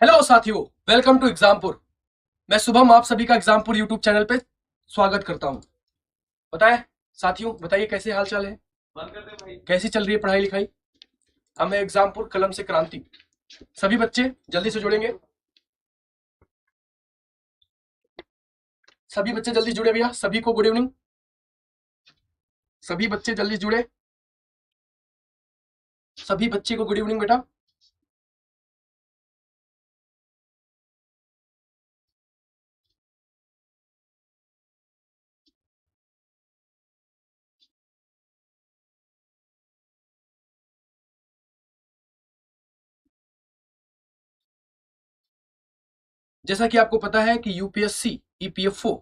Hello साथियों, welcome to Exampur. मैं शुभम आप सभी का एग्जामपुर यूट्यूब चैनल पे स्वागत करता हूं। बताए साथियों, बताइए कैसे हाल चाल है, कैसी चल रही है पढ़ाई लिखाई। हम है एग्जामपुर कलम से क्रांति। सभी बच्चे जल्दी से जुड़ेंगे, सभी बच्चे जल्दी जुड़े भैया। सभी को गुड इवनिंग, सभी बच्चे जल्दी जुड़े, सभी बच्चे को गुड इवनिंग बेटा। जैसा कि आपको पता है कि यूपीएससी ईपीएफओ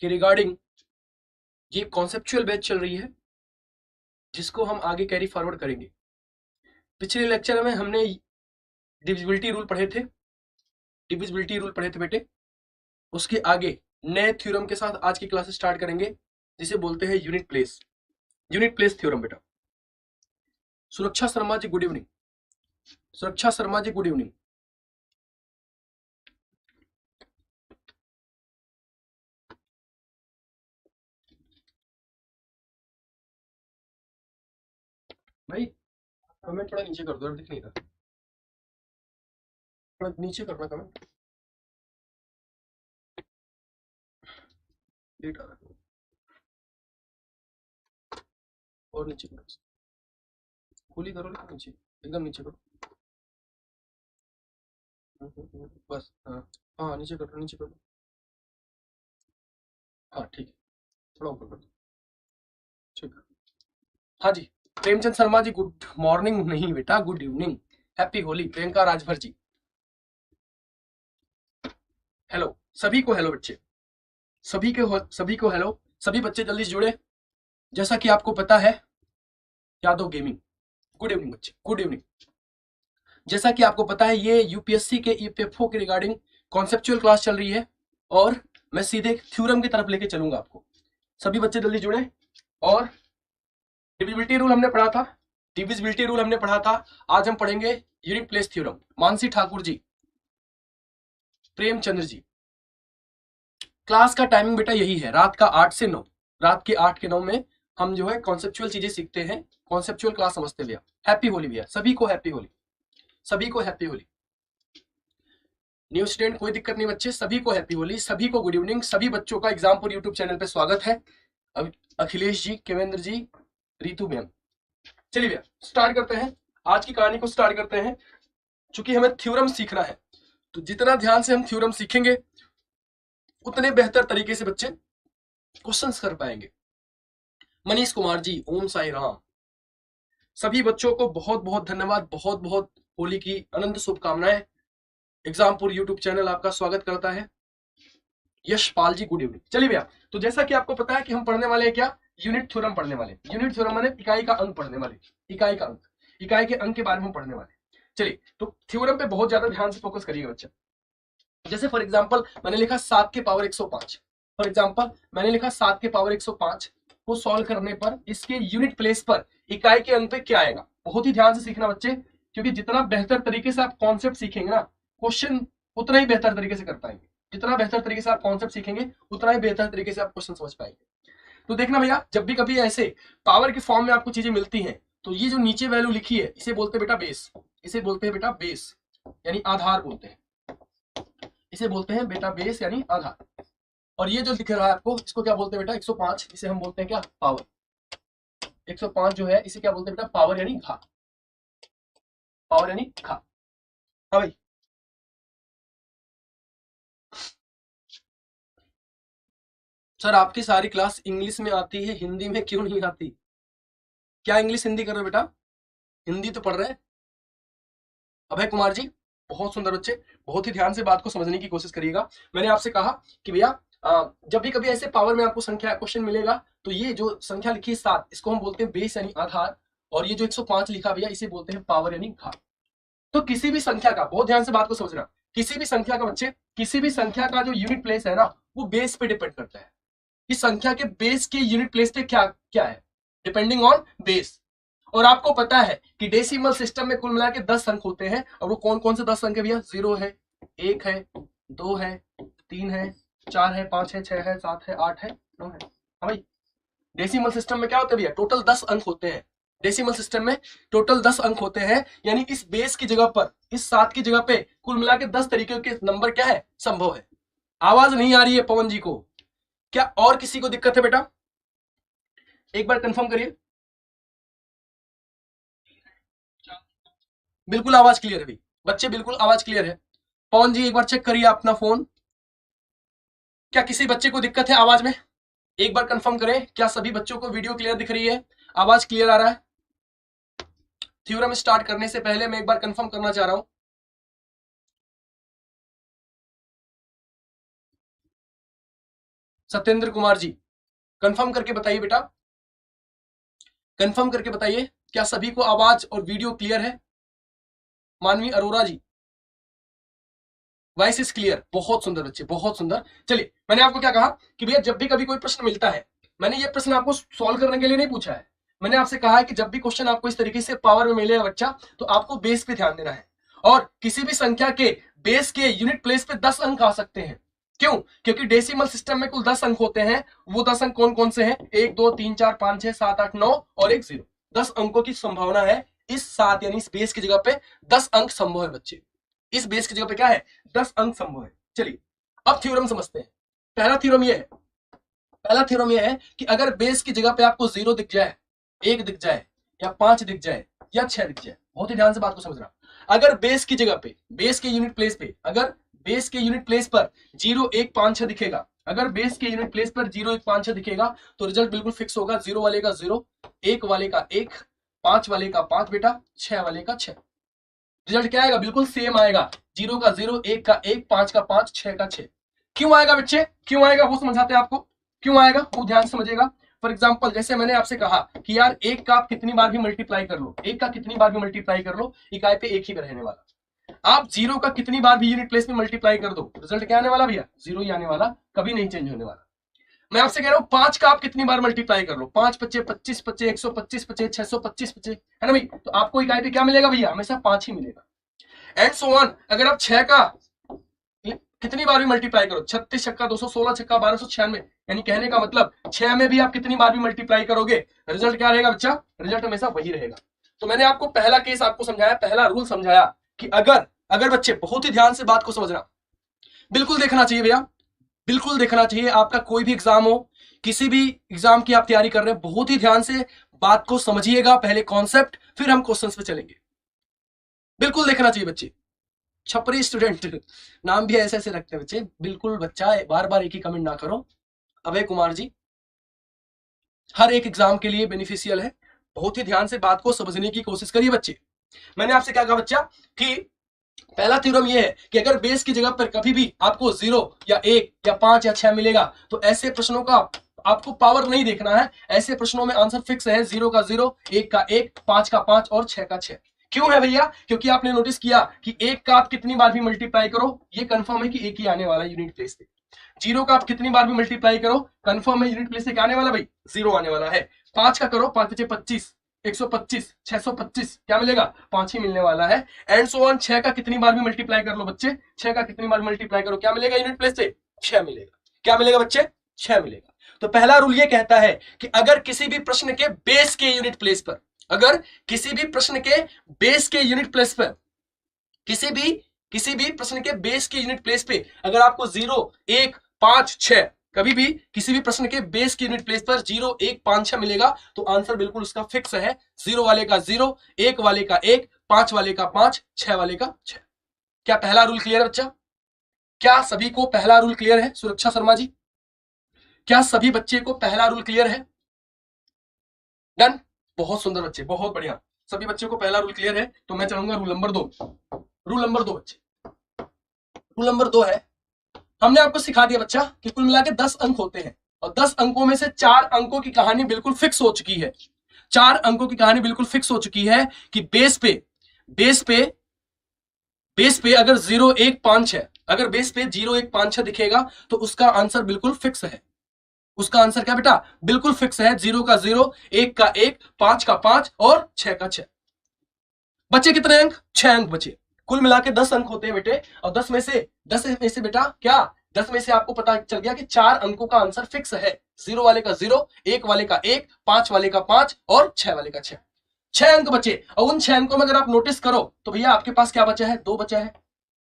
के रिगार्डिंग ये कॉन्सेप्चुअल बैच चल रही है, जिसको हम आगे कैरी फॉरवर्ड करेंगे। पिछले लेक्चर में हमने डिविजिबिलिटी रूल पढ़े थे, डिविजिबिलिटी रूल पढ़े थे बेटे। उसके आगे नए थ्योरम के साथ आज की क्लास स्टार्ट करेंगे, जिसे बोलते हैं यूनिट प्लेस थ्योरम बेटा। सुरक्षा शर्मा जी गुड इवनिंग, सुरक्षा शर्मा जी गुड इवनिंग। भाई कमेंट थोड़ा नीचे कर दो, दिख नहीं रहा, थोड़ा नीचे करना कमेंट, लेट आ रहा है। और नीचे करो, खुली करो, नीचे एकदम नीचे करो। बस हाँ हाँ, नीचे करो, नीचे करो। हाँ ठीक है, थोड़ा ऊपर कर दो, ठीक है। हाँ जी, प्रेमचंद शर्मा जी गुड मॉर्निंग नहीं बेटा, good evening. Happy Holi Priyanka Rajbhar ji. Hello सभी को, हेलो बच्चे, सभी को हेलो। सभी बच्चे जल्दी से जुड़े। जैसा कि आपको पता है, यादव गेमिंग गुड इवनिंग बच्चे, गुड इवनिंग। जैसा कि आपको पता है, ये यूपीएससी के ईपीएफओ के रिगार्डिंग कॉन्सेप्चुअल क्लास चल रही है और मैं सीधे थ्योरम की तरफ लेके चलूंगा आपको। सभी बच्चे जल्दी जुड़े। और डिविजिबिलिटी रूल हमने पढ़ा था, डिविजिबिलिटी रूल हमने पढ़ा था। आज हम पढ़ेंगे unit place theorem. Mansi Thakur ji, Premchandra ji. Class का टाइमिंग बेटा यही है, रात का 8 से 9, रात के 8 के 9 में हम जो है कॉन्सेप्चुअल चीजें सीखते हैं, कॉन्सेप्चुअल क्लास समझते भैया। हैप्पी होली भैया, सभी को हैप्पी होली, सभी को हैप्पी होली। न्यू स्टूडेंट कोई दिक्कत नहीं बच्चे, सभी को हैप्पी होली, सभी को गुड इवनिंग। सभी बच्चों का एग्जामपुर यूट्यूब चैनल पे स्वागत है। अब अखिलेश जी, केवेंद्र जी, रितु मैम। चलिए भैया स्टार्ट करते हैं, आज की कहानी को स्टार्ट करते हैं। चूंकि हमें थ्योरम सीखना है, तो जितना ध्यान से हम थ्योरम सीखेंगे उतने बेहतर तरीके से बच्चे क्वेश्चंस कर पाएंगे। मनीष कुमार जी, ओम साई राम। सभी बच्चों को बहुत बहुत धन्यवाद, बहुत बहुत होली की अनंत शुभकामनाएं। एग्जामपुर यूट्यूब चैनल आपका स्वागत करता है। यशपाल जी गुड इवनिंग। चलिए भैया, तो जैसा कि आपको पता है कि हम पढ़ने वाले हैं क्या, यूनिट थ्योरम पढ़ने वाले। यूनिट थ्योरम माने इकाई का अंक पढ़ने वाले, इकाई का अंक, इकाई के अंक के बारे में हम पढ़ने वाले। चलिए, तो थ्योरम पे बहुत ज्यादा ध्यान से फोकस करिएगा बच्चा। जैसे फॉर एग्जांपल मैंने लिखा 7 के पावर 105, फॉर एग्जांपल मैंने लिखा 7 के पावर 105 को सॉल्व करने पर इसके यूनिट प्लेस पर इकाई के अंक पे क्या आएगा। बहुत ही ध्यान से सीखना बच्चे, क्योंकि जितना बेहतर तरीके से आप कॉन्सेप्ट सीखेंगे ना, क्वेश्चन उतना ही बेहतर तरीके से कर पाएंगे। जितना बेहतर तरीके से आप कॉन्सेप्ट सीखेंगे उतना ही बेहतर तरीके से आप क्वेश्चन समझ पाएंगे। तो देखना भैया, जब भी कभी ऐसे पावर के फॉर्म में आपको चीजें मिलती हैं, तो ये जो नीचे वैल्यू लिखी है इसे बोलते हैं बेटा बेस, इसे बोलते हैं बेटा बेस यानी आधार बोलते हैं, इसे बोलते हैं बेटा बेस यानी आधार। और ये जो दिख रहा है आपको, इसको क्या बोलते हैं बेटा 105, इसे हम बोलते हैं क्या पावर। 105 जो है इसे क्या बोलते हैं बेटा पावर यानी घा, पावर यानी घा। हाँ भाई, सर आपकी सारी क्लास इंग्लिश में आती है, हिंदी में क्यों नहीं आती? क्या इंग्लिश हिंदी कर रहे हो बेटा? हिंदी तो पढ़ रहे हैं। अभय कुमार जी, बहुत सुंदर बच्चे, बहुत ही ध्यान से बात को समझने की कोशिश करिएगा। मैंने आपसे कहा कि भैया जब भी कभी ऐसे पावर में आपको संख्या क्वेश्चन मिलेगा, तो ये जो संख्या लिखी है 7, इसको हम बोलते हैं बेस यानी आधार, और ये जो 105 लिखा भैया इसे बोलते हैं पावर यानी घात। तो किसी भी संख्या का, बहुत ध्यान से बात को समझना, किसी भी संख्या का बच्चे, किसी भी संख्या का जो यूनिट प्लेस है ना, वो बेस पे डिपेंड करता है। इस संख्या के बेस के यूनिट प्लेस पे क्या क्या है, डिपेंडिंग ऑन बेस। और आपको पता है कि डेसिमल सिस्टम में कुल मिला के 10 अंक होते हैं, और वो कौन कौन से 10 अंक है भैया? 0 है, 1 है, 2 है, 3 है, 4 है, 5 है, 6 है, 7 है, 8 है, 9 है। हाँ भाई, डेसिमल सिस्टम में क्या होता है भैया, टोटल 10 अंक होते हैं। डेसिमल सिस्टम में टोटल 10 अंक होते हैं, यानी इस बेस की जगह पर, इस 7 की जगह पे कुल मिला के 10 तरीके के नंबर क्या है, संभव है। आवाज नहीं आ रही है पवन जी को? क्या और किसी को दिक्कत है बेटा? एक बार कंफर्म करिए। बिल्कुल आवाज क्लियर है भाई बच्चे, बिल्कुल आवाज क्लियर है। पवन जी एक बार चेक करिए अपना फोन, क्या किसी बच्चे को दिक्कत है आवाज में? एक बार कंफर्म करें, क्या सभी बच्चों को वीडियो क्लियर दिख रही है, आवाज क्लियर आ रहा है? थ्योरम स्टार्ट करने से पहले मैं एक बार कंफर्म करना चाह रहा हूं। सत्येंद्र कुमार जी कंफर्म करके बताइए बेटा, कंफर्म करके बताइए, क्या सभी को आवाज और वीडियो क्लियर है? मानवी अरोरा जी, वॉइस इज क्लियर, बहुत सुंदर बच्चे, बहुत सुंदर। चलिए, मैंने आपको क्या कहा कि भैया जब भी कभी कोई प्रश्न मिलता है, मैंने ये प्रश्न आपको सॉल्व करने के लिए नहीं पूछा है, मैंने आपसे कहा है कि जब भी क्वेश्चन आपको इस तरीके से पावर में मिलेगा बच्चा, तो आपको बेस पे ध्यान देना है, और किसी भी संख्या के बेस के यूनिट प्लेस पे 10 अंक आ सकते हैं। क्यों? क्योंकि डेसिमल सिस्टम में कुल 10 अंक होते हैं। वो 10 अंक कौन कौन से हैं? 1 2 3 4 5 6 7 8 9 और एक 0। 10 अंकों की संभावना है इस 7 यानी इस बेस की जगह पे 10 अंक संभव है बच्चे। इस बेस की जगह पे क्या है? 10 अंक संभव है। चलिए अब थ्योरम समझते हैं। पहला थ्योरम ये है, पहला थ्योरम ये है कि अगर बेस की जगह पे आपको 0 दिख जाए, 1 दिख जाए, या 5 दिख जाए, या 6 दिख जाए, बहुत ही ध्यान से बात को समझना। अगर बेस की जगह पे, बेस के यूनिट प्लेस पे, अगर बेस के यूनिट प्लेस पर 0 1 5 6 दिखेगा, अगर बेस के यूनिट प्लेस पर 0 1 5 6 दिखेगा, तो रिजल्ट बिल्कुल फिक्स होगा। 0 वाले का 0, 1 वाले का 1, 5 वाले का 5 बेटा, 6 वाले का 6। रिजल्ट क्या आएगा? बिल्कुल सेम आएगा। 0 का 0, 1 का 1, 5 का 5, 6 का 6। क्यों आएगा बच्चे? क्यों आएगा वो समझाते हैं आपको। क्यों आएगा वो ध्यान से समझिएगा। फॉर एग्जाम्पल, जैसे मैंने आपसे कहा कि यार 1 का आप कितनी बार भी मल्टीप्लाई कर लो, 1 का कितनी बार भी मल्टीप्लाई कर लो, इकाई पे 1 ही रहने वाला। आप 0 का कितनी बार भी यूनिट प्लेस में मल्टीप्लाई कर दो, रिजल्ट क्या आने वाला भैया? 0 ही आने वाला, कभी नहीं चेंज होने वाला। मैं आपसे कह रहा हूं 5 का आप कितनी बार मल्टीप्लाई कर लो, 5 पच्चे 25 पच्चे 125 पच्चे 625 पच्चे, है ना भाई? तो आपको इकाई पे क्या मिलेगा भैया? हमेशा 5 ही मिलेगा। And so on. अगर आप 6 का कितनी बार भी मल्टीप्लाई करो, 36 छक्का 216 छक्का 1296, यानी कहने का मतलब 6 में भी आप कितनी बार भी मल्टीप्लाई करोगे, रिजल्ट क्या रहेगा बच्चा? रिजल्ट हमेशा वही रहेगा। तो मैंने आपको पहला केस आपको समझाया, पहला रूल समझाया कि अगर अगर बच्चे बहुत ही ध्यान से बात को समझना, बिल्कुल देखना चाहिए भैया, बिल्कुल देखना चाहिए। आपका कोई भी एग्जाम हो, किसी भी एग्जाम की आप तैयारी कर रहे हैं, बहुत ही ध्यान से बात को समझिएगा। पहले कॉन्सेप्ट, फिर हम क्वेश्चंस पे चलेंगे। बिल्कुल देखना चाहिए बच्चे। छपरी स्टूडेंट नाम भी ऐसे ऐसे रखते हैं बच्चे, बिल्कुल बच्चा बार बार एक ही कमेंट ना करो। अभय कुमार जी, हर एक एग्जाम के लिए बेनिफिशियल है, बहुत ही ध्यान से बात को समझने की कोशिश करिए बच्चे। मैंने आपसे क्या कहा बच्चा कि पहला थ्योरम ये है कि अगर बेस की जगह पर कभी भी आपको 0 या 1 या 5 या 6 मिलेगा, तो ऐसे प्रश्नों का आपको पावर नहीं देखना है। ऐसे प्रश्नों में आंसर फिक्स है, 0 का 0, 1 का 1, 5 का 5 और 6 का 6। क्यों है भैया? क्योंकि आपने नोटिस किया कि 1 का आप कितनी बार भी मल्टीप्लाई करो, ये कंफर्म है कि 1 ही आने वाला यूनिट प्लेस पे। 0 का आप कितनी बार भी मल्टीप्लाई करो, कंफर्म है यूनिट प्लेस से क्या आने वाला भाई? 0 आने वाला है। 5 का करो, 5 पचे 25, 125, 625, क्या मिलेगा? 5 ही मिलने वाला है। And so on. 6 का कितनी बार भी मल्टीप्लाई कर लो बच्चे, 6 का कितनी बार मल्टीप्लाई करो, क्या मिलेगा यूनिट प्लेस से? 6 मिलेगा। क्या मिलेगा बच्चे? 6 मिलेगा। तो पहला रूल ये कहता है कि अगर किसी भी प्रश्न के बेस के यूनिट प्लेस पर, अगर किसी भी प्रश्न के बेस के यूनिट प्लेस पर, किसी भी प्रश्न के बेस के यूनिट प्लेस पे अगर आपको 0 1 5 6, कभी भी किसी भी प्रश्न के बेस के यूनिट प्लेस पर 0 1 5 6 मिलेगा, तो आंसर बिल्कुल उसका फिक्स है। 0 वाले का 0, 1 वाले का 1, 5 वाले का 5, 6 वाले का 6। क्या पहला रूल क्लियर है बच्चा? क्या सभी को पहला रूल क्लियर है? सुरक्षा शर्मा जी, क्या सभी बच्चे को पहला रूल क्लियर है? डन, बहुत सुंदर बच्चे, बहुत बढ़िया। सभी बच्चों को पहला रूल क्लियर है। तो मैं चलूंगा रूल नंबर 2। रूल नंबर 2 बच्चे, रूल नंबर 2 है, हमने आपको सिखा दिया बच्चा कि कुल मिला के 10 अंक होते हैं, और 10 अंकों में से 4 अंकों की कहानी बिल्कुल फिक्स हो चुकी है। 4 अंकों की कहानी बिल्कुल फिक्स हो चुकी है कि बेस पे अगर 0 1 5 6, अगर बेस पे 0 1 5 6 दिखेगा, तो उसका आंसर बिल्कुल फिक्स है। उसका आंसर क्या बेटा? बिल्कुल फिक्स है। 0 का 0, 1 का 1, 5 का 5 और 6 का 6। बचे कितने अंक? 6 अंक बचे। कुल मिला के 10 अंक होते हैं बेटे, और 10 में से बेटा क्या 10 में से आपको पता चल गया कि 4 अंकों का आंसर फिक्स है। 0 वाले का 0, 1 वाले का 1, 5 वाले का 5 और 6 वाले का 6। 6 अंक बचे, और उन 6 अंकों में अगर आप नोटिस करो तो भैया आपके पास क्या बचा है, 2 बचा है,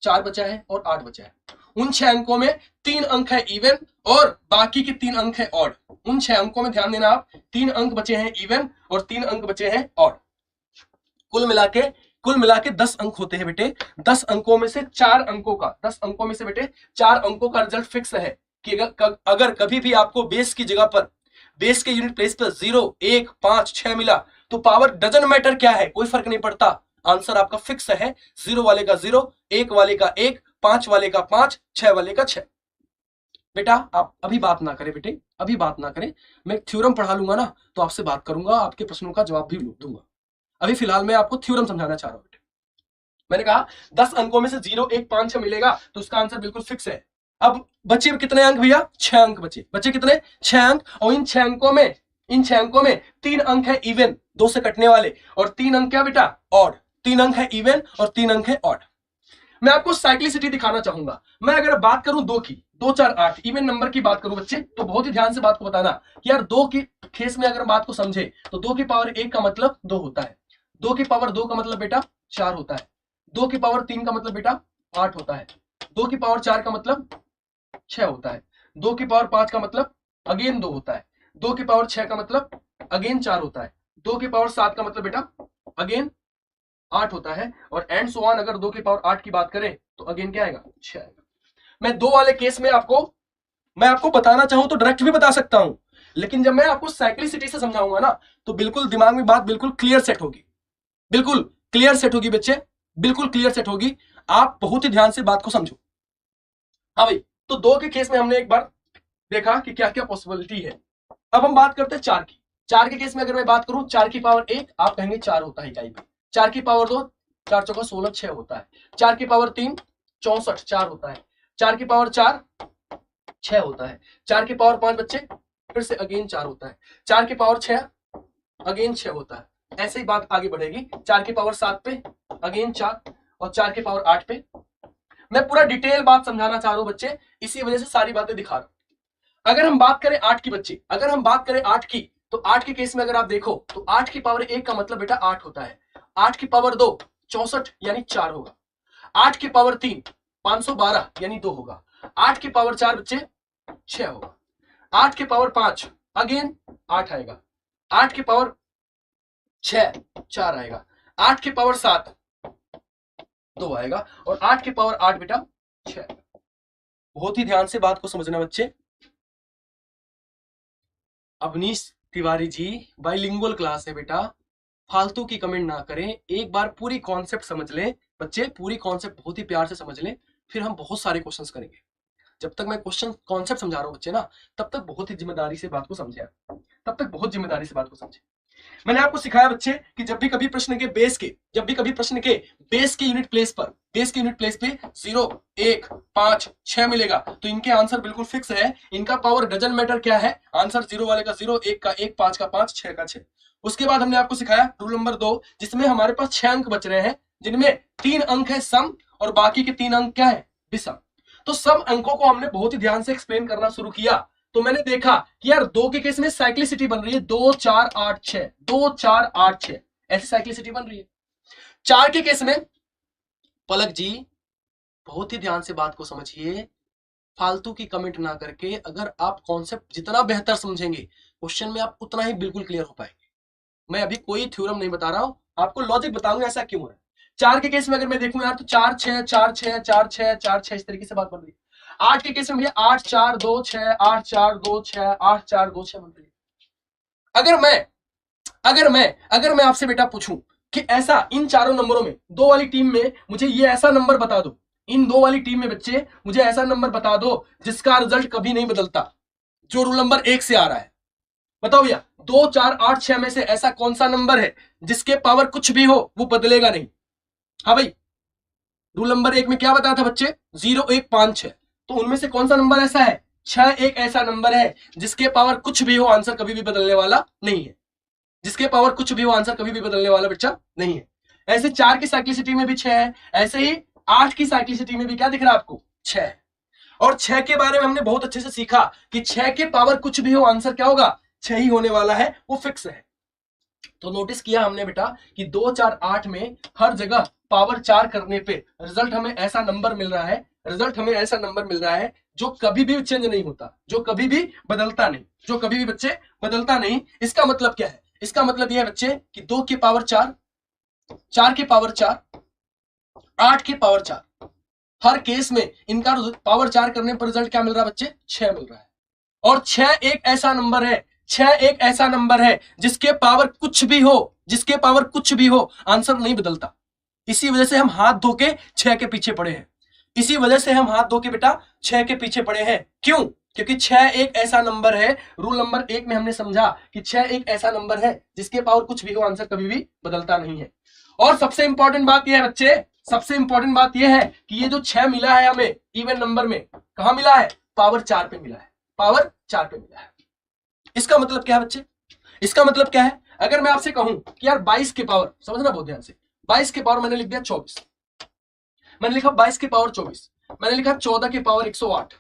4 बचा है और 8 बचा है। उन 6 अंकों में 3 अंक है इवन और बाकी के 3 अंक है ऑड। उन 6 अंकों में ध्यान देना आप, 3 अंक बचे हैं इवन और 3 अंक बचे हैं ऑड। कुल मिला के 10 अंक होते हैं बेटे। 10 अंकों में से 4 अंकों का 10 अंकों में से बेटे 4 अंकों का रिजल्ट फिक्स है कि अगर कभी भी आपको बेस की जगह पर, बेस के यूनिट प्लेस पर 0, 1, 5, 6 मिला तो पावर डजंट मैटर क्या है, कोई फर्क नहीं पड़ता, आंसर आपका फिक्स है। 0 वाले का 0, 1 वाले का 1, 5 वाले का 5, 6 वाले का 6। बेटा आप अभी बात ना करें बेटे, अभी बात ना करें, मैं थ्योरम पढ़ा लूंगा ना तो आपसे बात करूंगा, आपके प्रश्नों का जवाब भी दूंगा। अभी फिलहाल मैं आपको थ्योरम समझाना चाह रहा हूं बेटे। मैंने कहा 10 अंकों में से 0, 1, 5, 6 मिलेगा तो उसका आंसर बिल्कुल फिक्स है। अब बचे कितने अंक भैया, 6 अंक बचे कितने, 6 अंक। और इन 6 अंकों में 3 अंक है इवन, 2 से कटने वाले, और 3 अंक क्या बेटा, ऑड। 3 अंक है इवन और 3 अंक है ऑड। मैं आपको साइक्लिसिटी दिखाना चाहूंगा। मैं अगर बात करूं 2 की, 2, 4, 8 इवन नंबर की बात करूं बच्चे, तो बहुत ही ध्यान से बात को बताना कि यार 2 की केस में अगर बात को समझे तो 2 की पावर 1 का मतलब 2 होता है, 2 की पावर 2 का मतलब बेटा 4 होता है, 2 की पावर 3 का मतलब बेटा 8 होता है, 2 की पावर 4 का मतलब 6 होता है, 2 की पावर 5 का मतलब अगेन 2 होता है, 2 की पावर 6 का मतलब अगेन 4 होता है, 2 की पावर 7 का मतलब बेटा अगेन 8 होता है, और एंड सो ऑन। अगर 2 की पावर 8 की बात करें तो अगेन क्या आएगा, 6 आएगा। मैं 2 वाले केस में मैं आपको बताना चाहूं तो डायरेक्ट भी बता सकता हूं, लेकिन जब मैं आपको साइक्लिसिटी से समझाऊंगा ना तो बिल्कुल दिमाग में बात बिल्कुल क्लियर सेट होगी, बिल्कुल क्लियर सेट होगी बच्चे, बिल्कुल क्लियर सेट होगी। आप बहुत ही ध्यान से बात को समझो। हाँ भाई, तो 2 के केस में हमने एक बार देखा कि क्या क्या पॉसिबिलिटी है। अब हम बात करते हैं 4 की। 4 के केस में अगर मैं बात करूं, 4 की पावर 1 आप कहेंगे 4 होता है इकाई में, 4 की पावर 2 4 चौका 16, 6 होता है, 4 की पावर 3 64, 4 होता है, 4 की पावर 4 6 होता है, 4 की पावर 5 बच्चे फिर से अगेन 4 होता है, 4 की पावर 6 अगेन 6 होता है। ऐसे ही बात आगे बढ़ेगी, 4 की पावर 7 पे अगेन 4, और 4 की पावर 8 पे। मैं पूरा डिटेल बात समझाना चाह रहा हूं बच्चे, इसी वजह से सारी बातें दिखा रहा हूं। अगर हम बात करें 8 की बच्चे, अगर हम बात करें 8 की, तो 8 के केस में अगर आप देखो तो 8 की पावर 1 का मतलब बेटा 8 होता है, 8 की पावर 2 64 यानी 4 होगा, 8 की पावर 3 512 यानी 2 होगा, 8 की पावर 4 बच्चे 6 होगा, 8 की पावर 5 अगेन 8 आएगा, 8 की पावर 6 4 आएगा, 8 की पावर 7 2 आएगा, और 8 की पावर 8 बेटा 6 आएगा। बहुत ही ध्यान से बात को समझना बच्चे। अवनीश तिवारी जी, बाइलिंगुअल क्लास है बेटा, फालतू की कमेंट ना करें, एक बार पूरी कॉन्सेप्ट समझ लें बच्चे, पूरी कॉन्सेप्ट बहुत ही प्यार से समझ लें, फिर हम बहुत सारे क्वेश्चंस करेंगे। जब तक मैं क्वेश्चन कॉन्सेप्ट समझा रहा हूं बच्चे ना, तब तक बहुत ही जिम्मेदारी से बात को समझे, तब तक बहुत जिम्मेदारी से बात को समझे। मैंने आपको सिखाया बच्चे कि जब भी कभी प्रश्न के बेस के यूनिट प्लेस पे 0, 1, 5, 6 मिलेगा तो इनके आंसर बिल्कुल फिक्स है, इनका पावर डजंट मैटर क्या है, आंसर 0 वाले का 0, 1 का 1, 5 का 5, 6 का 6। उसके बाद हमने आपको सिखाया रूल नंबर 2, जिसमें हमारे पास 6 अंक बच रहे हैं, जिनमें 3 अंक है सम और बाकी के 3 अंक क्या है, विषम। तो सम अंकों को हमने बहुत ही ध्यान से एक्सप्लेन करना शुरू किया, तो मैंने देखा कि यार 2 के केस में साइक्लिसिटी बन रही है 2, 4, 8, 6, 2, 4, 8, 6, ऐसी साइक्लिसिटी बन रही है। 4 के केस में पलक जी बहुत ही ध्यान से बात को समझिए, फालतू की कमेंट ना करके, अगर आप कॉन्सेप्ट जितना बेहतर समझेंगे क्वेश्चन में आप उतना ही बिल्कुल क्लियर हो पाएंगे। मैं अभी कोई थ्योरम नहीं बता रहा हूं, आपको लॉजिक बताऊंगा ऐसा क्यों है। 4 के केस में अगर मैं देखूं यार तो 4, 6, 4, 6, 4, 6, 4, 6 इस तरीके से बात बन रही है। 8 के केस में भैया 8, 4, 2, 6, 8, 4, 2, 6, 8, 4, 2, 6 बन रही है। अगर मैं आपसे बेटा पूछूं कि ऐसा इन चारों नंबरों में 2 वाली टीम में मुझे ये ऐसा नंबर बता दो, इन 2 वाली टीम में बच्चे मुझे ऐसा नंबर बता दो जिसका रिजल्ट कभी नहीं बदलता, जो रूल नंबर 1 से आ रहा है, बताओ भैया 2, 4, 8, 6 में से ऐसा कौन सा नंबर है जिसके पावर कुछ भी हो वो बदलेगा नहीं। हाँ भाई, रूल नंबर 1 में क्या बताया था बच्चे, 0, 1, 5, 6, तो उनमें से कौन सा नंबर ऐसा है, 6 एक ऐसा नंबर है जिसके पावर कुछ भी हो आंसर कभी भी बदलने वाला नहीं है, जिसके पावर कुछ भी हो आंसर कभी भी बदलने वाला बच्चा नहीं है। ऐसे 4 की साइक्लिसिटी में भी 6 है, ऐसे ही 8 की साइक्लिसिटी में भी क्या दिख रहा है आपको 6 है। और 6 के बारे में हमने बहुत अच्छे से सीखा कि 6 के पावर कुछ भी हो आंसर क्या होगा 6 ही होने वाला है, वो फिक्स है। तो नोटिस किया हमने बेटा कि 2 4 8 में हर जगह पावर 4 करने पे रिजल्ट हमें ऐसा नंबर मिल रहा है, रिजल्ट हमें ऐसा नंबर मिल रहा है जो कभी भी चेंज नहीं होता, जो कभी भी बदलता नहीं, जो कभी भी बच्चे बदलता नहीं। इसका मतलब क्या है, इसका मतलब यह है बच्चे कि 2 की पावर 4, 4 की पावर 4, 8 की पावर 4, हर केस में इनका पावर 4 करने पर रिजल्ट क्या मिल रहा है बच्चे 6 मिल रहा है। और 6 एक ऐसा नंबर है, 6 एक ऐसा नंबर है जिसके पावर कुछ भी हो, जिसके पावर कुछ भी हो आंसर नहीं बदलता। इसी वजह से हम हाथ धो के 6 के पीछे पड़े हैं, इसी वजह से हम हाथ धो के बेटा 6 के पीछे पड़े हैं। क्यों? क्योंकि 6 एक ऐसा नंबर है, रूल नंबर 1 में हमने समझा कि 6 एक ऐसा नंबर है जिसके पावर कुछ भी हो आंसर कभी भी बदलता नहीं है। और सबसे इंपॉर्टेंट बात यह है बच्चे, सबसे इंपॉर्टेंट बात यह है कि ये जो 6 मिला है हमें इवन नंबर में, कहां मिला है? पावर 4 पे मिला है, पावर 4 पे मिला है। इसका मतलब क्या है बच्चे? इसका मतलब क्या है? अगर मैं आपसे कहूं कि यार 22 के पावर, समझना बहुत ध्यान से, 22 के पावर मैंने लिख दिया 24, मैंने लिखा 22 के पावर 24, मैंने लिखा 14 के पावर 108,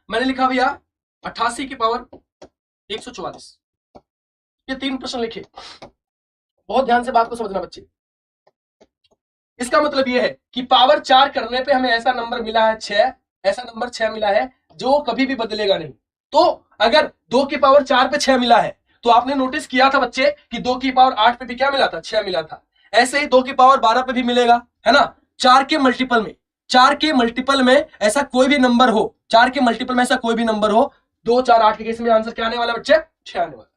मैंने लिखा भैया 88 के पावर 144, ये 3 प्रश्न लिखे। बहुत ध्यान से बात को समझना बच्चे। इसका मतलब यह है कि पावर 4 करने पे हमें ऐसा नंबर मिला है 6, ऐसा नंबर 6 मिला है जो कभी भी बदलेगा नहीं। तो अगर 2 की पावर 4 पे 6 मिला है तो आपने नोटिस किया था बच्चे कि 2 की पावर 8 पे भी क्या मिला था? 6 मिला था। ऐसे ही 2 की पावर 12 पे भी मिलेगा, है ना? 4 के मल्टीपल में, 4 के मल्टीपल में ऐसा कोई भी नंबर हो, 4 के मल्टीपल में ऐसा कोई भी नंबर हो, 2 4 8 के केस में आंसर क्या आने वाला बच्चे? 6 आने वाला।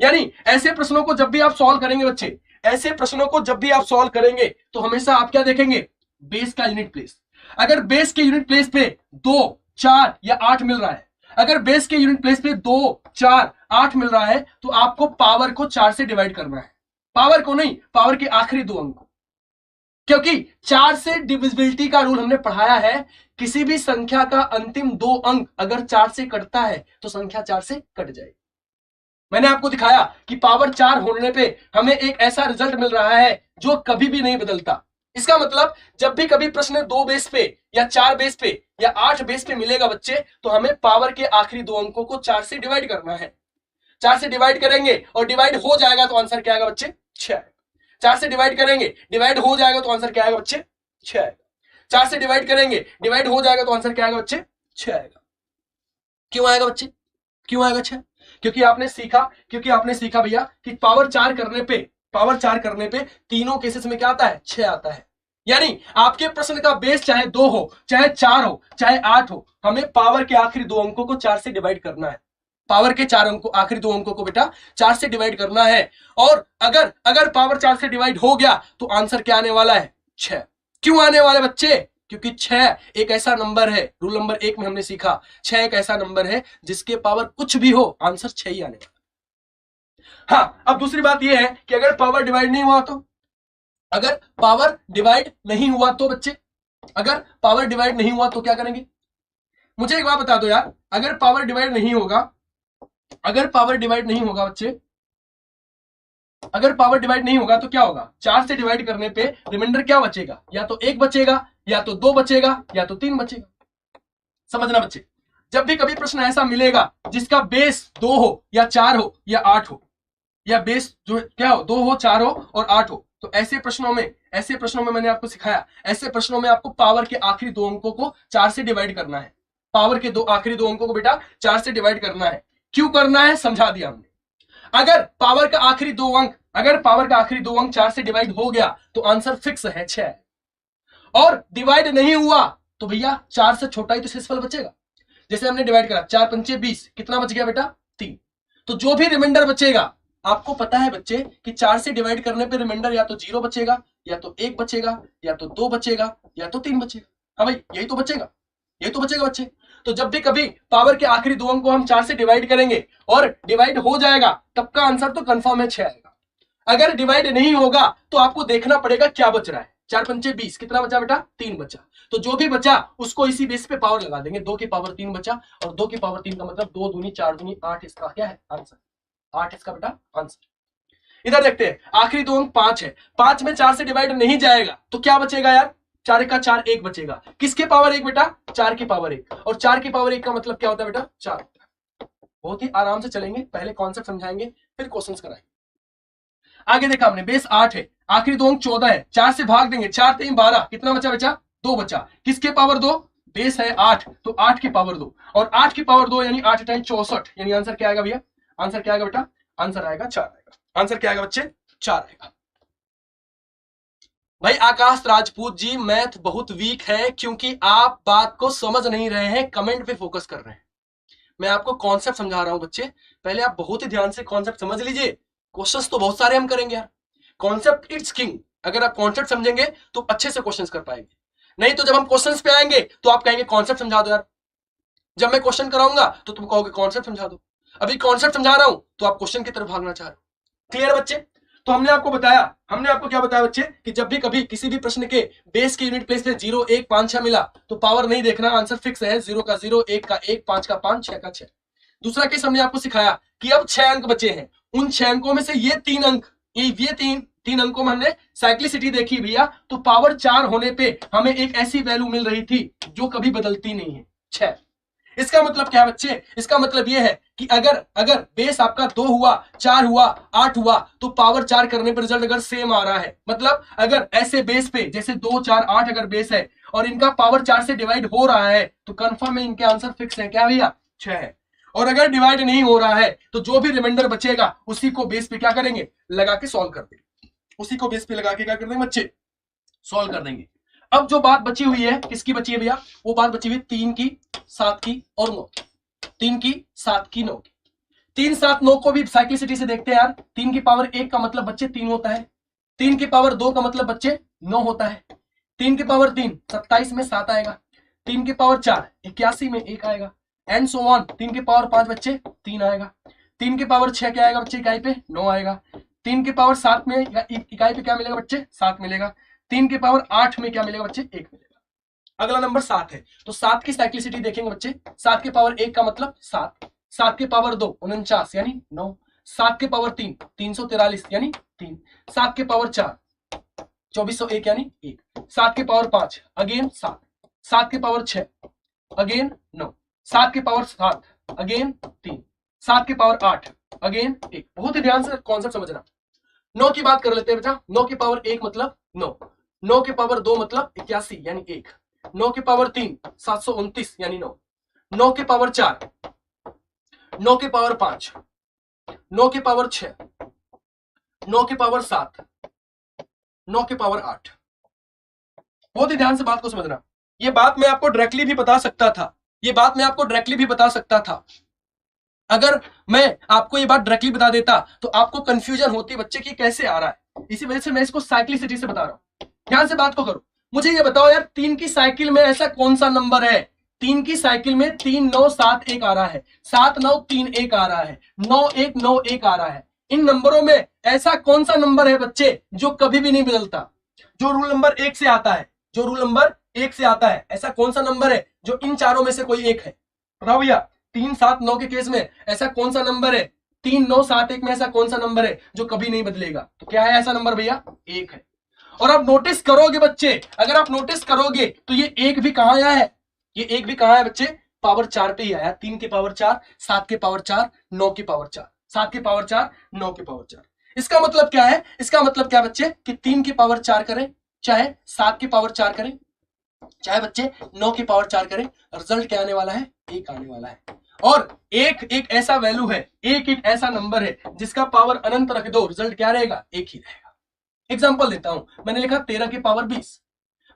यानी ऐसे प्रश्नों को जब भी आप सॉल्व करेंगे बच्चे, ऐसे प्रश्नों को जब भी आप सॉल्व करेंगे तो हमेशा आप क्या देखेंगे? बेस का यूनिट प्लेस। अगर बेस के यूनिट प्लेस पे 2 4 या 8 मिल रहा है, अगर बेस के यूनिट प्लेस पे 2 4 8 मिल रहा है तो आपको पावर को 4 से डिवाइड करना है, पावर को नहीं, पावर के आखिरी 2 अंक को। क्योंकि 4 से डिविजिबिलिटी का रूल हमने पढ़ाया है, किसी भी संख्या का अंतिम 2 अंक अगर 4 से कटता है तो संख्या 4 से कट जाएगी। मैंने आपको दिखाया कि पावर 4 होने पे हमें एक ऐसा रिजल्ट मिल रहा है जो कभी भी नहीं बदलता। इसका मतलब जब भी कभी प्रश्न 2 बेस पे या 4 बेस पे या 8 बेस पे मिलेगा बच्चे तो हमें पावर के आखिरी 2 अंकों को 4 से डिवाइड करना है। 4 से डिवाइड करेंगे और डिवाइड हो जाएगा तो आंसर क्या आएगा बच्चे? 6 आएगा। 4 से डिवाइड करेंगे, डिवाइड हो जाएगा तो आंसर क्या आएगा बच्चे? 6 आएगा। 4 से डिवाइड करेंगे, डिवाइड हो जाएगा तो आंसर क्या आएगा बच्चे? 6 आएगा। क्यों आएगा बच्चे? क्यों आएगा 6? क्योंकि आपने सीखा भैया कि पावर 4 करने पे तीनों केसेस में क्या आता है? 6 आता है। यानी आपके प्रश्न का बेस चाहे 2 हो, चाहे 4 हो, चाहे 8 हो, हमें पावर के आखिरी 2 अंकों को 4 से डिवाइड करना है। पावर के 4 अंकों, आखिरी 2 अंकों को बेटा 4 से डिवाइड करना है। और अगर पावर 4 से डिवाइड हो गया तो आंसर क्या आने वाला है? 6। क्यों आने वाला है बच्चे? क्योंकि 6 एक ऐसा नंबर है, रूल नंबर 1 में हमने सीखा, 6 एक ऐसा नंबर है जिसके पावर कुछ भी हो आंसर 6 ही आने वाला। हाँ, अब दूसरी बात यह है कि अगर पावर डिवाइड नहीं हुआ तो, अगर पावर डिवाइड नहीं हुआ तो बच्चे, अगर पावर डिवाइड नहीं हुआ तो क्या करेंगे? मुझे एक बात बता दो यार, अगर पावर डिवाइड नहीं होगा, अगर पावर डिवाइड नहीं होगा बच्चे, अगर पावर डिवाइड नहीं होगा तो क्या होगा? 4 से डिवाइड करने पे रिमाइंडर क्या बचेगा? या तो 1 बचेगा, या तो 2 बचेगा, या तो 3 बचेगा। समझना बच्चे, जब भी कभी प्रश्न ऐसा मिलेगा जिसका बेस 2 हो या 4 हो या 8 हो, या बेस जो क्या हो 2 हो 4 हो और 8 हो, तो ऐसे प्रश्नों में मैंने आपको सिखाया, ऐसे प्रश्नों में आपको पावर के आखिरी 2 अंकों को 4 से डिवाइड करना है। पावर के आखिरी 2 अंकों को बेटा 4 से डिवाइड करना है। क्यों करना है समझा दिया हमने। अगर पावर का आखिरी 2 अंक, अगर पावर का आखिरी 2 अंक 4 से डिवाइड हो गया तो आंसर फिक्स है 6। और डिवाइड नहीं हुआ तो भैया 4 से छोटा ही तो शेषफल बचेगा। जैसे हमने डिवाइड करा 4 पंचे 20, कितना बच गया बेटा? 3। तो जो भी रिमाइंडर बचेगा, आपको पता है बच्चे कि 4 से डिवाइड करने पे रिमाइंडर या तो 0 बचेगा, या तो 1 बचेगा, या तो 2 बचेगा, या तो 3 बचेगा। हाँ भाई, यही तो बचेगा, यही तो बचेगा बच्चे। तो जब भी कभी पावर के आखिरी 2 अंक को हम 4 से डिवाइड करेंगे और डिवाइड हो जाएगा तब का आंसर तो कंफर्म है 6 आएगा। अगर डिवाइड नहीं होगा तो आपको देखना पड़ेगा क्या बच रहा है। 4 पंचे 20, कितना बचा बेटा? 3 बचा। तो जो भी बचा उसको इसी बेस पे पावर लगा देंगे। 2 की पावर 3 बचा, और 2 की पावर 3 का मतलब 2 दूनी 4 दूनी 8, इसका क्या है आंसर? 8 इसका बेटा आंसर। इधर देखते हैं, आखिरी दो अंक 5 है, 5 में 4 से डिवाइड नहीं जाएगा तो क्या बचेगा यार, 4 का 4 1 बचेगा। किसके पावर 1 बेटा, 4 की पावर 1, और 4 की पावर 1 का मतलब क्या होता है बेटा, 4 होता है। बहुत ही आराम से चलेंगे, पहले कॉन्सेप्ट समझाएंगे फिर क्वेश्चंस कराएंगे। आगे देखा हमने, बेस 8 है, आखिरी दो अंक 14 है, 4 से भाग देंगे, 4 3 12, कितना बचा बचा, 2 बचा। किसके पावर 2, बेस है 8 तो 8 की पावर 2, और 8 की पावर 2 यानी 8 टाइम 64, यानी आंसर क्या आएगा भैया, आंसर क्या आएगा बेटा, आंसर आएगा 4 आएगा। आंसर क्या आएगा बच्चे, 4 आएगा। भाई आकाश राजपूत जी, मैथ बहुत वीक है क्योंकि आप बात को समझ नहीं रहे हैं, कमेंट पे फोकस कर रहे हैं। मैं आपको कॉन्सेप्ट समझा रहा हूं बच्चे, पहले आप बहुत ही ध्यान से कॉन्सेप्ट समझ लीजिए। क्वेश्चंस तो बहुत सारे हम करेंगे यार, कॉन्सेप्ट इट्स किंग। अगर आप कॉन्सेप्ट समझेंगे तो अच्छे से क्वेश्चंस कर पाएंगे, नहीं तो जब हम क्वेश्चंस पे आएंगे तो आप कहेंगे कॉन्सेप्ट समझा दो यार। जब मैं क्वेश्चन कराऊंगा तो तुम कहोगे कॉन्सेप्ट समझा दो। अभी कॉन्सेप्ट समझा रहा हूं तो आप क्वेश्चन की तरफ भागना चाह रहे हो। क्लियर बच्चे? तो हमने आपको बताया, हमने आपको क्या बताया बच्चे, कि जब भी कभी किसी भी प्रश्न के बेस की यूनिट प्लेस पे 0 1 5 6 मिला तो पावर नहीं देखना, आंसर फिक्स है, 0 का 0, 1 का 1, 5 का 5, 6 का 6। दूसरा केस हमने आपको सिखाया कि अब 6 अंक बचे हैं, उन 6 अंकों में से ये 3 अंक, ये तीन अंकों में हमने साइक्लिसिटी देखी भैया, तो पावर 4 होने पे हमें एक ऐसी वैल्यू मिल रही थी जो कभी बदलती नहीं है, 6। इसका मतलब क्या है बच्चे, इसका मतलब यह है कि अगर बेस आपका 2 हुआ, 4 हुआ, 8 हुआ तो पावर 4 करने पर रिजल्ट अगर सेम आ रहा है, मतलब अगर ऐसे बेस पे जैसे 2 4 8 अगर बेस है और इनका पावर 4 से डिवाइड हो रहा है तो कंफर्म है इनके आंसर फिक्स है, क्या भैया, 6 है। और अगर डिवाइड नहीं हो रहा है तो जो भी रिमाइंडर बचेगा उसी को बेस पे क्या करेंगे, लगा के सॉल्व कर देंगे, उसी को बेस पे लगा के क्या कर देंगे बच्चे, सॉल्व कर देंगे। अब जो बात बची हुई है, किसकी बची है भैया, वो बात बची हुई 3 की, 7 की और 9 की, 3 की, 7 की, 9 की। 3 7 9 को भी साइक्लिसिटी से देखते हैं यार। 3 की पावर 1 का मतलब बच्चे 3 होता है, 3 की पावर 2 का मतलब बच्चे 9 होता है, 3 की पावर 3 27 में 7 आएगा, 3 की पावर 4 81 में 1 आएगा, एंड सो ऑन। 3 की पावर 5 बच्चे 3 आएगा, 3 की पावर 6 क्या आएगा बच्चे, इकाई पे 9 आएगा, 3 की पावर 7 में इकाई पे क्या मिलेगा बच्चे, 7 मिलेगा, 3 की पावर 8 में क्या मिलेगा बच्चे, 1 मिलेगा। अगला नंबर 7 है, तो 7 की साइक्लिसिटी देखेंगे बच्चे, 7 की पावर 1 का मतलब 7, 7 की पावर 2 49 यानी 9, 7 की पावर 3 343 यानी 3, 7 की पावर 4 2401 यानी 1, 7 की पावर 5 अगेन 7, 7 की पावर 6 अगेन 9, 7 की पावर 7 अगेन 3, 7 की पावर 8 अगेन 1। बहुत ही ध्यान से कॉन्सेप्ट समझना। 9 की बात कर लेते हैं बेटा, 9 की पावर 1 मतलब 9, 9 की पावर 2 मतलब 81 यानी 1, 9 की पावर 3 729 यानी 9, 9 की पावर 4 9 की पावर 5 9 की पावर 6 9 की पावर 7 9 की पावर 8। बहुत ही ध्यान से बात को समझना। ये बात मैं आपको डायरेक्टली भी बता सकता था, ये बात मैं आपको डायरेक्टली भी बता सकता था। अगर मैं आपको ये बात डायरेक्टली बता देता तो आपको कंफ्यूजन होती बच्चे की कैसे आ रहा है, इसी वजह से मैं इसको साइक्लिसिटी से बता रहा हूं। ध्यान से बात को करो। मुझे ये बताओ यार, 3 की साइकिल में ऐसा कौन सा नंबर है, 3 की साइकिल में 3 9 7 1 आ रहा है, 7 9 3 1 आ रहा है, 9 1 9 1 आ रहा है। इन नंबरों में ऐसा कौन सा नंबर है बच्चे जो कभी भी नहीं बदलता, जो रूल नंबर 1 से आता है, जो रूल नंबर 1 से आता है, ऐसा कौन सा नंबर है जो इन चारों में से कोई एक है, बताओ भैया। 3 7 9 के केस में ऐसा कौन सा नंबर है, 3 9 7 1 में ऐसा कौन सा नंबर है जो कभी नहीं बदलेगा, तो क्या है ऐसा नंबर भैया, 1 है। और आप नोटिस करोगे बच्चे, अगर आप नोटिस करोगे तो ये 1 भी कहां आया है, ये 1 भी कहां है बच्चे, पावर 4 पे ही आया। 3 की पावर 4 7 की पावर 4 9 की पावर 4 7 की पावर 4 9 की पावर 4। इसका मतलब क्या है, इसका मतलब क्या बच्चे कि 3 की पावर 4 करें, चाहे 7 की पावर 4 करें, चाहे बच्चे 9 की पावर 4 करें, रिजल्ट क्या आने वाला है, 1 आने वाला है। और एक ऐसा वैल्यू है, एक ऐसा नंबर है जिसका पावर अनंत रख दो, रिजल्ट क्या रहेगा, 1 ही रहेगा। एग्जांपल देता हूं, मैंने लिखा 13 की पावर 20,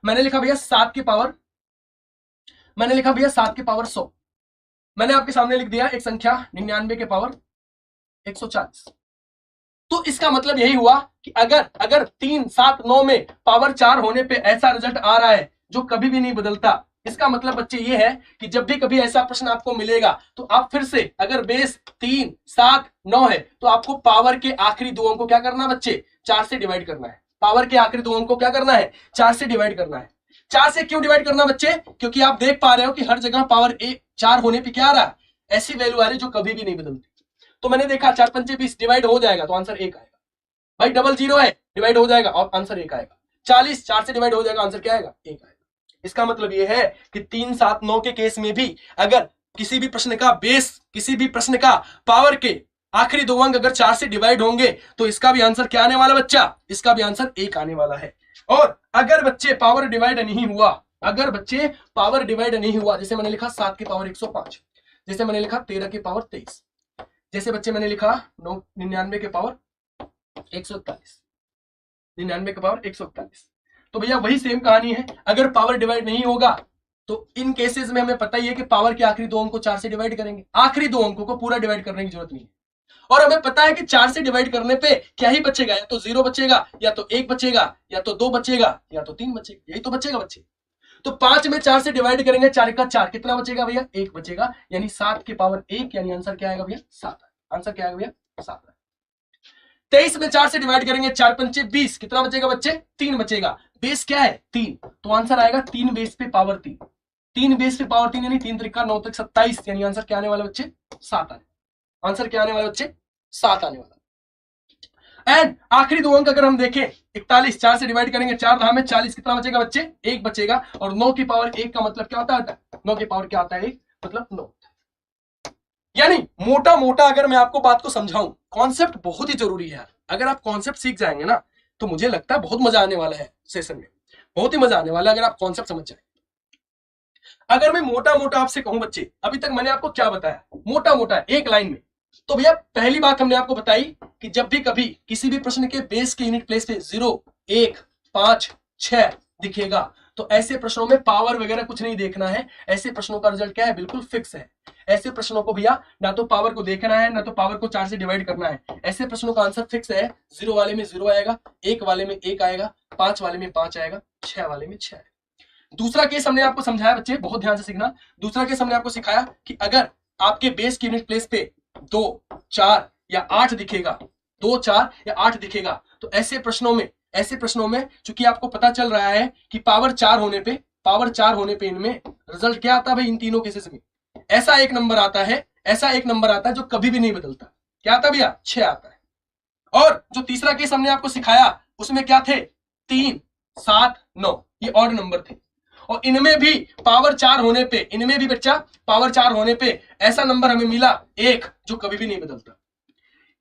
मैंने लिखा भैया 7 की पावर, मैंने लिखा भैया 7 की पावर 100, मैंने आपके सामने लिख दिया एक संख्या 99 के पावर 140। तो इसका मतलब यही हुआ कि अगर 3 7 9 में पावर 4 होने पे ऐसा रिजल्ट आ रहा है जो कभी भी नहीं बदलता, इसका मतलब बच्चे ये है कि जब भी कभी ऐसा प्रश्न आपको मिलेगा तो आप फिर से, अगर बेस 3 7 9 है तो आपको पावर के आखिरी दो अंक को क्या करना बच्चे, 4 से डिवाइड करना है। पावर के आखिरी दो अंक को क्या करना है, 4 से डिवाइड करना है। 4 से क्यों डिवाइड करना बच्चे, क्योंकि आप देख पा रहे हो कि हर जगह पावर 4 होने पर क्या आ रहा है, ऐसी वैल्यू आ रही जो कभी भी नहीं बदलती। तो मैंने देखा 4 पंचे 20 डिवाइड हो जाएगा तो आंसर 1 आएगा। भाई डबल जीरो है, डिवाइड हो जाएगा और आंसर 1 आएगा। 40 4 से डिवाइड हो जाएगा, आंसर क्या आएगा? 1 आएगा। इसका मतलब ये है कि 3 7 9 के केस में भी अगर किसी भी प्रश्न का बेस, किसी भी प्रश्न का पावर के आखिरी 2 अंक अगर 4 से डिवाइड होंगे तो इसका भी आंसर क्या आने वाला बच्चा? इसका भी आंसर 1 आने वाला है। और अगर बच्चे पावर डिवाइड नहीं हुआ, अगर बच्चे पावर डिवाइड नहीं हुआ, जैसे मैंने लिखा 7 की पावर 105, जैसे मैंने लिखा 13 की पावर 23, जैसे बच्चे मैंने लिखा 99 के पावर 141, 99 के पावर 141, तो भैया वही सेम कहानी है। अगर पावर डिवाइड नहीं होगा तो इन केसेस में हमें पता ही है कि पावर के आखिरी 2 अंक को 4 से डिवाइड करेंगे, आखिरी 2 अंकों को पूरा डिवाइड करने की जरूरत नहीं है। और हमें पता है कि 4 से डिवाइड करने पे क्या ही बचेगा, या तो 0 बचेगा, या तो 1 बचेगा, या तो 2 बचेगा, या तो 3 बचेगा, यही तो बचेगा बच्चे। तो 5 में 4 से डिवाइड करेंगे, 4 का 4, कितना बचेगा भैया? 1 बचेगा, यानी 7 की पावर 1, यानी आंसर क्या आएगा भैया? 7। आंसर क्या आएगा भैया? 7। 23 में 4 से डिवाइड करेंगे, 4 पंचे 20, कितना बचेगा बच्चे? 3 बचेगा। बेस क्या है? 3, तो आंसर आएगा 3 बेस पे पावर 3, 3 बेस पे पावर 3 यानी 3 त्रिका 9 तक 27, यानी आंसर क्या आने वाला बच्चे? 7 आने। आंसर क्या आने वाला बच्चे? 7 आने वाला। एंड आखिरी 2 अंक अगर हम देखें, 41 4 से डिवाइड करेंगे, 4 धाम में 40, कितना बचेगा बच्चे? 1 बचेगा। और 9 की पावर 1 का मतलब क्या होता है? 9 की पावर क्या आता है? 1 मतलब 9। यानी मोटा मोटा अगर मैं आपको बात को समझाऊं, कॉन्सेप्ट बहुत ही जरूरी है। अगर आप कॉन्सेप्ट सीख जाएंगे ना तो मुझे लगता है बहुत मजा आने वाला है सेशन में, बहुत ही मजा आने वाला है अगर आप कॉन्सेप्ट समझ जाए। अगर मैं मोटा मोटा आपसे कहूं बच्चे, अभी तक मैंने आपको क्या बताया मोटा मोटा एक लाइन में, तो भैया पहली बात हमने आपको बताई कि जब भी कभी किसी भी प्रश्न के बेस के यूनिट प्लेस पे 0 1 5 6 दिखेगा तो ऐसे प्रश्नों में पावर वगैरह कुछ नहीं देखना है। ऐसे प्रश्नों का रिजल्ट क्या है? बिल्कुल फिक्स है। ऐसे प्रश्नों को भैया ना तो पावर को देखना है, ना तो पावर को 4 से डिवाइड करना है। ऐसे प्रश्नों का आंसर फिक्स है। 0 वाले में 0 आएगा, 1 वाले में 1 आएगा, 5 वाले में 5 आएगा, 6 वाले में 6 आएगा। दूसरा केस हमने आपको समझाया बच्चे, बहुत ध्यान से सीखना। दूसरा केस हमने आपको सिखाया कि अगर आपके बेस के यूनिट प्लेस पे 2 4 या 8 दिखेगा, 2 4 या 8 दिखेगा, तो ऐसे प्रश्नों में चूंकि आपको पता चल रहा है कि पावर 4 होने पे इनमें रिजल्ट क्या आता है भाई? इन तीनों केसेस में ऐसा एक नंबर आता है जो कभी भी नहीं बदलता। क्या आता है भैया? 6 आता है। और जो तीसरा केस हमने आपको सिखाया उसमें क्या थे? 3 7 9, ये ऑड नंबर थे। और इनमें भी पावर 4 होने पे, इनमें भी बच्चा पावर 4 होने पे ऐसा नंबर हमें मिला 1 जो कभी भी नहीं बदलता।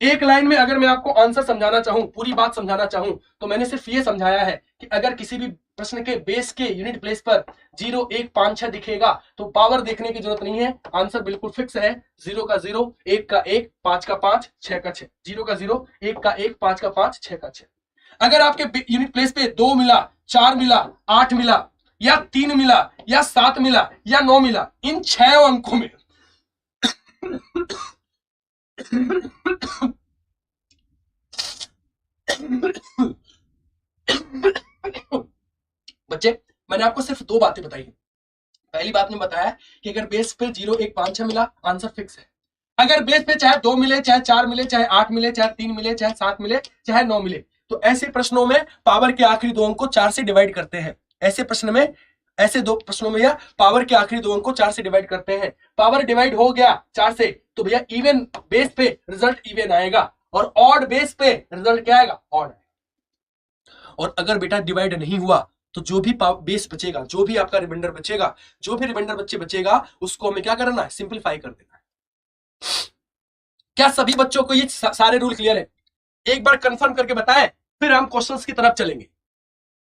एक लाइन में अगर मैं आपको आंसर समझाना चाहूं, पूरी बात समझाना चाहूं, तो मैंने सिर्फ ये समझाया है कि अगर किसी भी प्रश्न के बेस के यूनिट प्लेस पर 0 1 5 6 दिखेगा तो पावर देखने की जरूरत नहीं है, आंसर बिल्कुल फिक्स है। 0 का 0, 1 का 1, 5 का 5, 6 का 6। 0 का 0, 1 का 1, 5 का 5, 6 का 6। अगर आपके यूनिट प्लेस पे 2 मिला, 4 मिला, 8 मिला, या 3 मिला, या 7 मिला, या 9 मिला, इन 6 अंकों में बच्चे मैंने आपको सिर्फ 2 बातें बताई हैं। पहली बात में बताया कि अगर बेस पे 0 1 5 6 मिला, आंसर फिक्स है। अगर बेस पे चाहे 2 मिले, चाहे 4 मिले, चाहे 8 मिले, चाहे 3 मिले, चाहे 7 मिले, चाहे 9 मिले, तो ऐसे प्रश्नों में पावर के आखिरी 2 अंक को 4 से डिवाइड करते हैं। ऐसे 2 प्रश्नों में या पावर के आखिरी 2 अंक को 4 से डिवाइड करते हैं। पावर डिवाइड हो गया 4 से तो भैया इवन बेस पे रिजल्ट इवन आएगा, और ऑड बेस पे रिजल्ट क्या आएगा? ऑड। और अगर बेटा डिवाइड नहीं हुआ तो जो भी बेस बचेगा, जो भी आपका रिमाइंडर बचेगा, जो भी रिमाइंडर बचेगा उसको हमें क्या करना है? सिंपलीफाई कर देना है। क्या सभी बच्चों को ये सारे रूल क्लियर है? एक बार कंफर्म करके बताएं, फिर हम क्वेश्चंस की तरफ चलेंगे।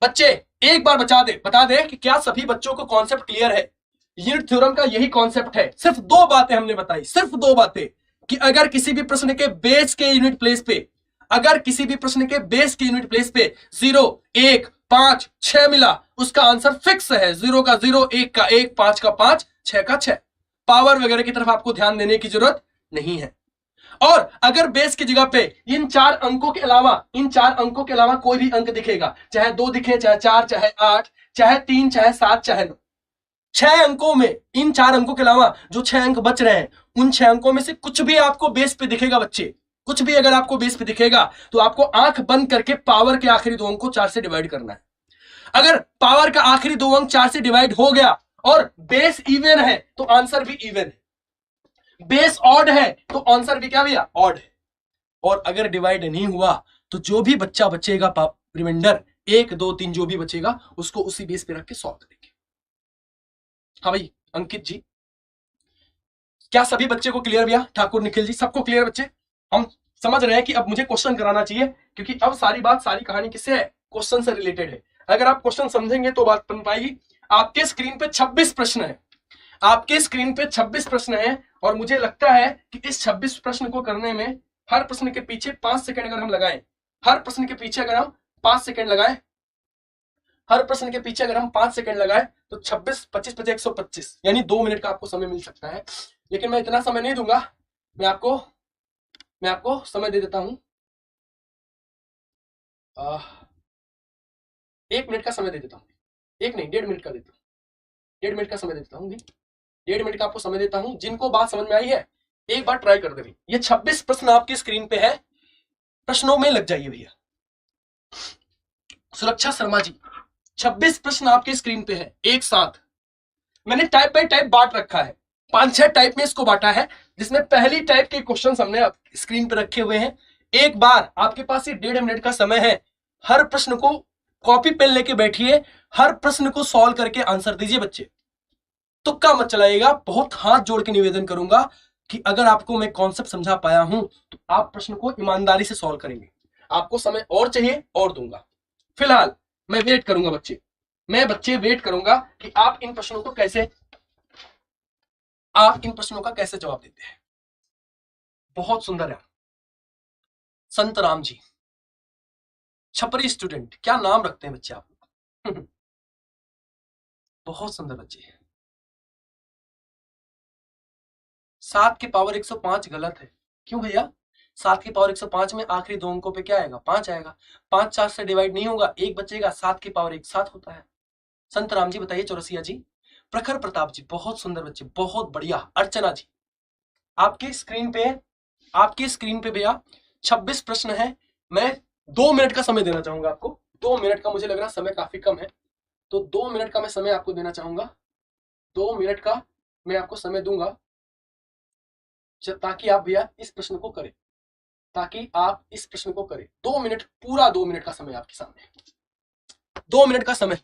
बच्चे एक बार बता दे कि क्या सभी बच्चों को कॉन्सेप्ट क्लियर है? यूनिट थ्योरम का यही कॉन्सेप्ट है। सिर्फ 2 बातें हमने बताई, सिर्फ 2 बातें, कि अगर किसी भी प्रश्न के बेस के यूनिट प्लेस पे, अगर किसी भी प्रश्न के बेस के यूनिट प्लेस पे 0 1 5 6 मिला, उसका आंसर फिक्स है। 0 का 0, 1 का 1, 5 का 5, 6 का 6। पावर वगैरह की तरफ आपको ध्यान देने की जरूरत नहीं है। और अगर बेस की जगह पे इन 4 अंकों के अलावा कोई भी अंक दिखेगा, चाहे 2 दिखे, चाहे 4, चाहे 8, चाहे 3, चाहे 7, चाहे 9, 6 अंकों में, इन 4 अंकों के अलावा जो 6 अंक बच रहे हैं, उन 6 अंकों में से कुछ भी आपको बेस पे दिखेगा बच्चे, कुछ भी अगर आपको बेस पे दिखेगा तो आपको आंख बंद करके पावर के आखिरी 2 अंक को 4 से डिवाइड करना है। अगर पावर का आखिरी 2 अंक 4 से डिवाइड हो गया और बेस इवन है तो आंसर भी इवन है, बेस ऑड है तो आंसर भी क्या भैया? ऑड है। और अगर डिवाइड नहीं हुआ तो जो भी बच्चा बचेगा रिमाइंडर 1 2 3 जो भी बचेगा उसको उसी बेस पे रख के सॉल्व करेंगे। हाँ भाई अंकित जी, क्या सभी बच्चे को क्लियर भैया? ठाकुर निखिल जी, सबको क्लियर बच्चे? हम समझ रहे हैं कि अब मुझे क्वेश्चन कराना चाहिए, क्योंकि अब सारी बात सारी कहानी किससे है? क्वेश्चन से रिलेटेड है। अगर आप क्वेश्चन समझेंगे तो बात बन पाएगी। आपके स्क्रीन पे 26 प्रश्न है, आपके स्क्रीन पे 26 प्रश्न है, और मुझे लगता है कि इस 26 प्रश्न को करने में हर प्रश्न के पीछे 5 सेकंड अगर हम लगाएं, हर प्रश्न के पीछे अगर हम 5 सेकंड लगाएं, हर प्रश्न के पीछे अगर हम 5 सेकंड लगाएं तो 26 25 25 125 यानी 2 मिनट का आपको समय मिल सकता है। लेकिन मैं इतना समय नहीं दूंगा, मैं आपको समय दे देता हूं, 1 मिनट का समय दे देता हूं, 1 नहीं 1.5 मिनट का देता हूं, 1.5 मिनट का समय दे देता हूं, 1.5 मिनट का आपको समय देता हूं। जिनको बात समझ में आई है एक बार ट्राई कर दे। ये 26 प्रश्न आपकी स्क्रीन पे है, प्रश्नों में लग जाइए भैया। सुरक्षा शर्मा जी, 26 प्रश्न आपके स्क्रीन पे है एक साथ। मैंने टाइप बाय टाइप बांट रखा है, 5-6 टाइप में इसको बांटा है, जिसमें पहली टाइप के क्वेश्चन हमने स्क्रीन पे रखे हुए हैं। एक बार आपके पास ये 1.5 मिनट का समय है, हर प्रश्न को कॉपी पेन लेके बैठिए, हर प्रश्न को सॉल्व करके आंसर दीजिए बच्चे, तुक्का मत चलाइएगा। बहुत हाथ जोड़ के निवेदन करूंगा कि अगर आपको मैं कॉन्सेप्ट समझा पाया हूं तो आप प्रश्न को ईमानदारी से सॉल्व करेंगे। आपको समय और चाहिए और दूंगा, फिलहाल मैं वेट करूंगा बच्चे, मैं बच्चे वेट करूंगा कि आप इन प्रश्नों को कैसे जवाब देते हैं। बहुत सुंदर है संत राम जी, छपरी स्टूडेंट, क्या नाम रखते हैं बच्चे आप। बहुत सुंदर बच्चे। 7 की पावर 105 गलत है, क्यों भैया? 7 की पावर 105 में आखिरी 2 अंकों पे क्या आएगा? 5 आएगा, 5 4 से डिवाइड नहीं होगा, 1 बचेगा, 7 की पावर 1 7 होता है। संत राम जी बताइए। चौरसिया जी, प्रखर प्रताप जी, बहुत सुंदर बच्चे, बहुत बढ़िया। अर्चना जी, आपकी स्क्रीन पे भैया 26 प्रश्न है। मैं 2 मिनट का समय देना चाहूंगा आपको, 2 मिनट का, मुझे लग रहा समय काफी कम है, तो 2 मिनट का मैं समय आपको देना चाहूंगा। 2 मिनट का मैं आपको समय दूंगा ताकि आप भैया इस प्रश्न को करें, 2 मिनट, पूरा 2 मिनट का समय आपके सामने, 2 मिनट का समय।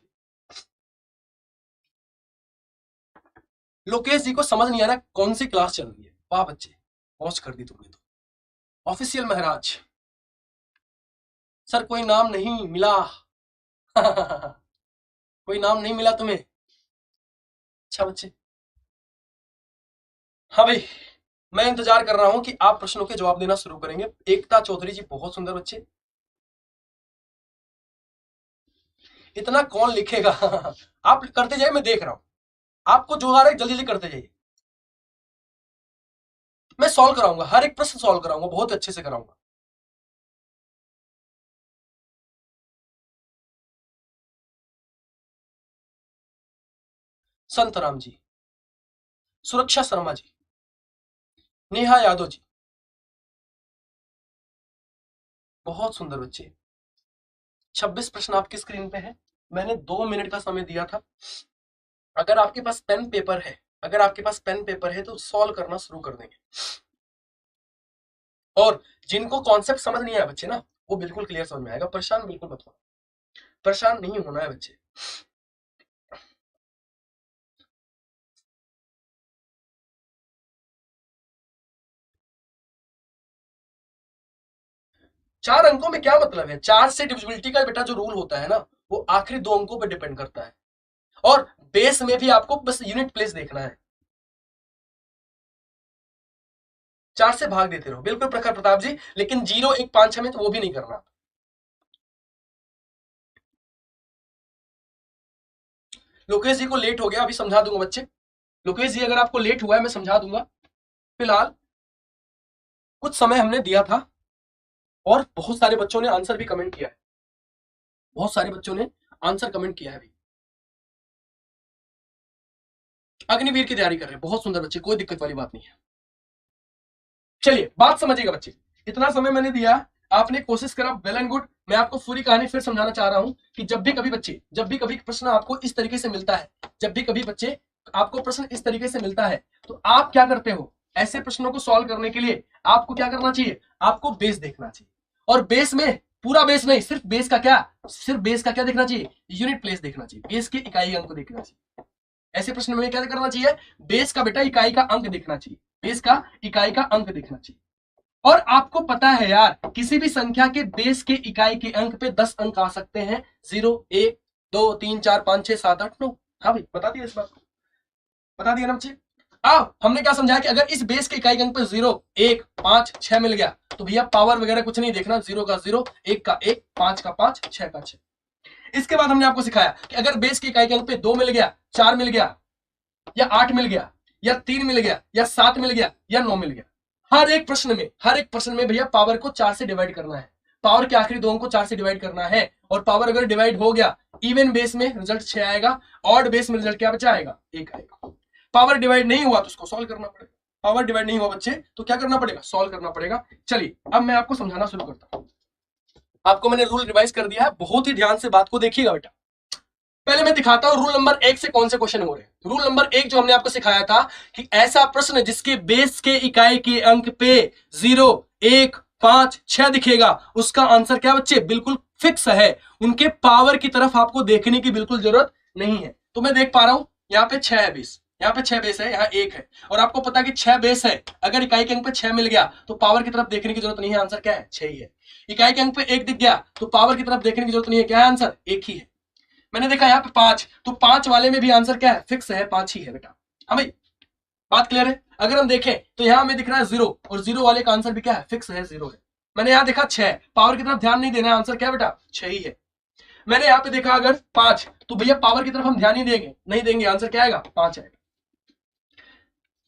लोकेश जी को समझ नहीं आ रहा कौन सी क्लास चल रही है। वाह बच्चे, पॉज कर दी तुमने तो। ऑफिशियल महाराज सर, कोई नाम नहीं मिला। कोई नाम नहीं मिला तुम्हें? अच्छा बच्चे, हाँ भाई, मैं इंतजार कर रहा हूं कि आप प्रश्नों के जवाब देना शुरू करेंगे। एकता चौधरी जी, बहुत सुंदर बच्चे। इतना कौन लिखेगा? आप करते जाइए, मैं देख रहा हूं, आपको जो आ रहा है जल्दी जल्दी करते जाइए। मैं सॉल्व कराऊंगा, हर एक प्रश्न सॉल्व कराऊंगा, बहुत अच्छे से कराऊंगा। संतराम जी, सुरक्षा शर्मा जी, नेहा यादव जी, बहुत सुंदर बच्चे। 26 प्रश्न आपकी स्क्रीन पे है, मैंने 2 मिनट का समय दिया था। अगर आपके पास पेन पेपर है तो सॉल्व करना शुरू कर देंगे। और जिनको कॉन्सेप्ट समझ नहीं आया बच्चे ना, वो बिल्कुल क्लियर समझ में आएगा, परेशान बिल्कुल मत होना, परेशान नहीं होना है बच्चे। चार अंकों में क्या मतलब है? 4 से डिविजिबिलिटी का बेटा जो रूल होता है ना, वो आखिरी 2 अंकों पे डिपेंड करता है, और बेस में भी आपको बस यूनिट प्लेस देखना है। 4 से भाग देते रहो, बिल्कुल प्रखर प्रताप जी, लेकिन 0 1 5 6 में तो वो भी नहीं करना। लोकेश जी को लेट हो गया, अभी समझा दूंगा बच्चे। लोकेश जी अगर आपको लेट हुआ है मैं समझा दूंगा, फिलहाल कुछ समय हमने दिया था, और बहुत सारे बच्चों ने आंसर भी कमेंट किया है, बहुत सारे बच्चों ने आंसर कमेंट किया है भी। अग्निवीर की तैयारी कर रहे हैं, बहुत सुंदर बच्चे, कोई दिक्कत वाली बात नहीं है। चलिए बात समझिएगा बच्चे, इतना समय मैंने दिया, आपने कोशिश करा, वेल एंड गुड। मैं आपको पूरी कहानी फिर समझाना चाह रहा हूं कि जब भी कभी प्रश्न आपको इस तरीके से मिलता है, जब भी कभी बच्चे आपको प्रश्न इस तरीके से मिलता है, तो आप क्या करते हो? ऐसे प्रश्नों को सॉल्व करने के लिए आपको क्या करना चाहिए? आपको बेस देखना चाहिए, और बेस में पूरा बेस नहीं, सिर्फ बेस का क्या, सिर्फ बेस का क्या देखना चाहिए, यूनिट प्लेस देखना चाहिए, बेस के इकाई अंक देखना चाहिए। ऐसे प्रश्न में क्या करना चाहिए, बेस का बेटा इकाई का अंक देखना चाहिए, बेस का इकाई का अंक देखना चाहिए। और आपको पता है यार, किसी भी संख्या के बेस के इकाई के अंक पे 10 अंक आ सकते हैं, 0 1 2 3 4 5 6 7 8 9। हाँ भाई बता दिया, इस बात को बता दिया ना बच्चे। अब हमने क्या समझाया कि अगर इस बेस के इकाई के अंक पे 0 1 5 6 मिल गया तो भैया पावर वगैरह कुछ नहीं देखना, 0 का 0, 1 का 1, 5 का 5, 6 का 6। इसके बाद हमने आपको सिखाया कि अगर बेस के इकाई के अंक पे 2 मिल गया, 4 मिल गया, या 8 मिल गया, या 3 मिल गया, या 7 मिल गया, या 9 मिल गया, हर एक प्रश्न में भैया पावर को 4 से डिवाइड करना है, पावर के आखिरी दो अंक को 4 से डिवाइड करना है। और पावर अगर डिवाइड हो गया, इवन बेस में रिजल्ट 6 आएगा, ऑड बेस में रिजल्ट क्या बचा आएगा, 1 आएगा। पावर डिवाइड नहीं हुआ तो उसको सॉल्व करना पड़ेगा, पावर डिवाइड नहीं हुआ बच्चे तो क्या करना पड़ेगा, सॉल्व करना पड़ेगा। चलिए अब मैं आपको समझाना शुरू करता हूं। आपको मैंने रूल रिवाइज कर दिया है, बहुत ही ध्यान से बात को देखिएगा बेटा। पहले मैं दिखाता हूं रूल नंबर 1 से कौन से क्वेश्चन हो रहे हैं। रूल नंबर 1 जो हमने आपको सिखाया था कि ऐसा प्रश्न जिसके बेस के इकाई के अंक पे 0 1 5 6 दिखेगा, उसका आंसर क्या बच्चे, बिल्कुल फिक्स है, उनके पावर की तरफ आपको देखने की बिल्कुल जरूरत नहीं है। तो मैं देख पा रहा हूं यहाँ पे 6 है बेस, यहाँ पे 6 बेस है, यहाँ 1 है, और आपको पता है कि 6 बेस है, अगर इकाई के अंक पे 6 मिल गया तो पावर की तरफ देखने की जरूरत नहीं है, आंसर क्या है, 6 ही है। इकाई के अंक पे 1 दिख गया तो पावर की तरफ देखने की जरूरत नहीं है, क्या है आंसर, 1 ही है। मैंने देखा यहाँ पे 5, तो 5 वाले में भी आंसर क्या है, फिक्स है, 5 ही है बेटा। हाँ भाई बात क्लियर है। अगर हम देखें तो यहाँ हमें दिख रहा है 0, और 0 वाले का आंसर भी क्या है, फिक्स है, 0 है। मैंने यहाँ देखा 6, पावर की तरफ ध्यान नहीं देना है, आंसर क्या है बेटा, 6 ही है। मैंने यहाँ पे देखा अगर 5, तो भैया पावर की तरफ हम ध्यान नहीं देंगे, आंसर क्या आएगा, 5 आएगा।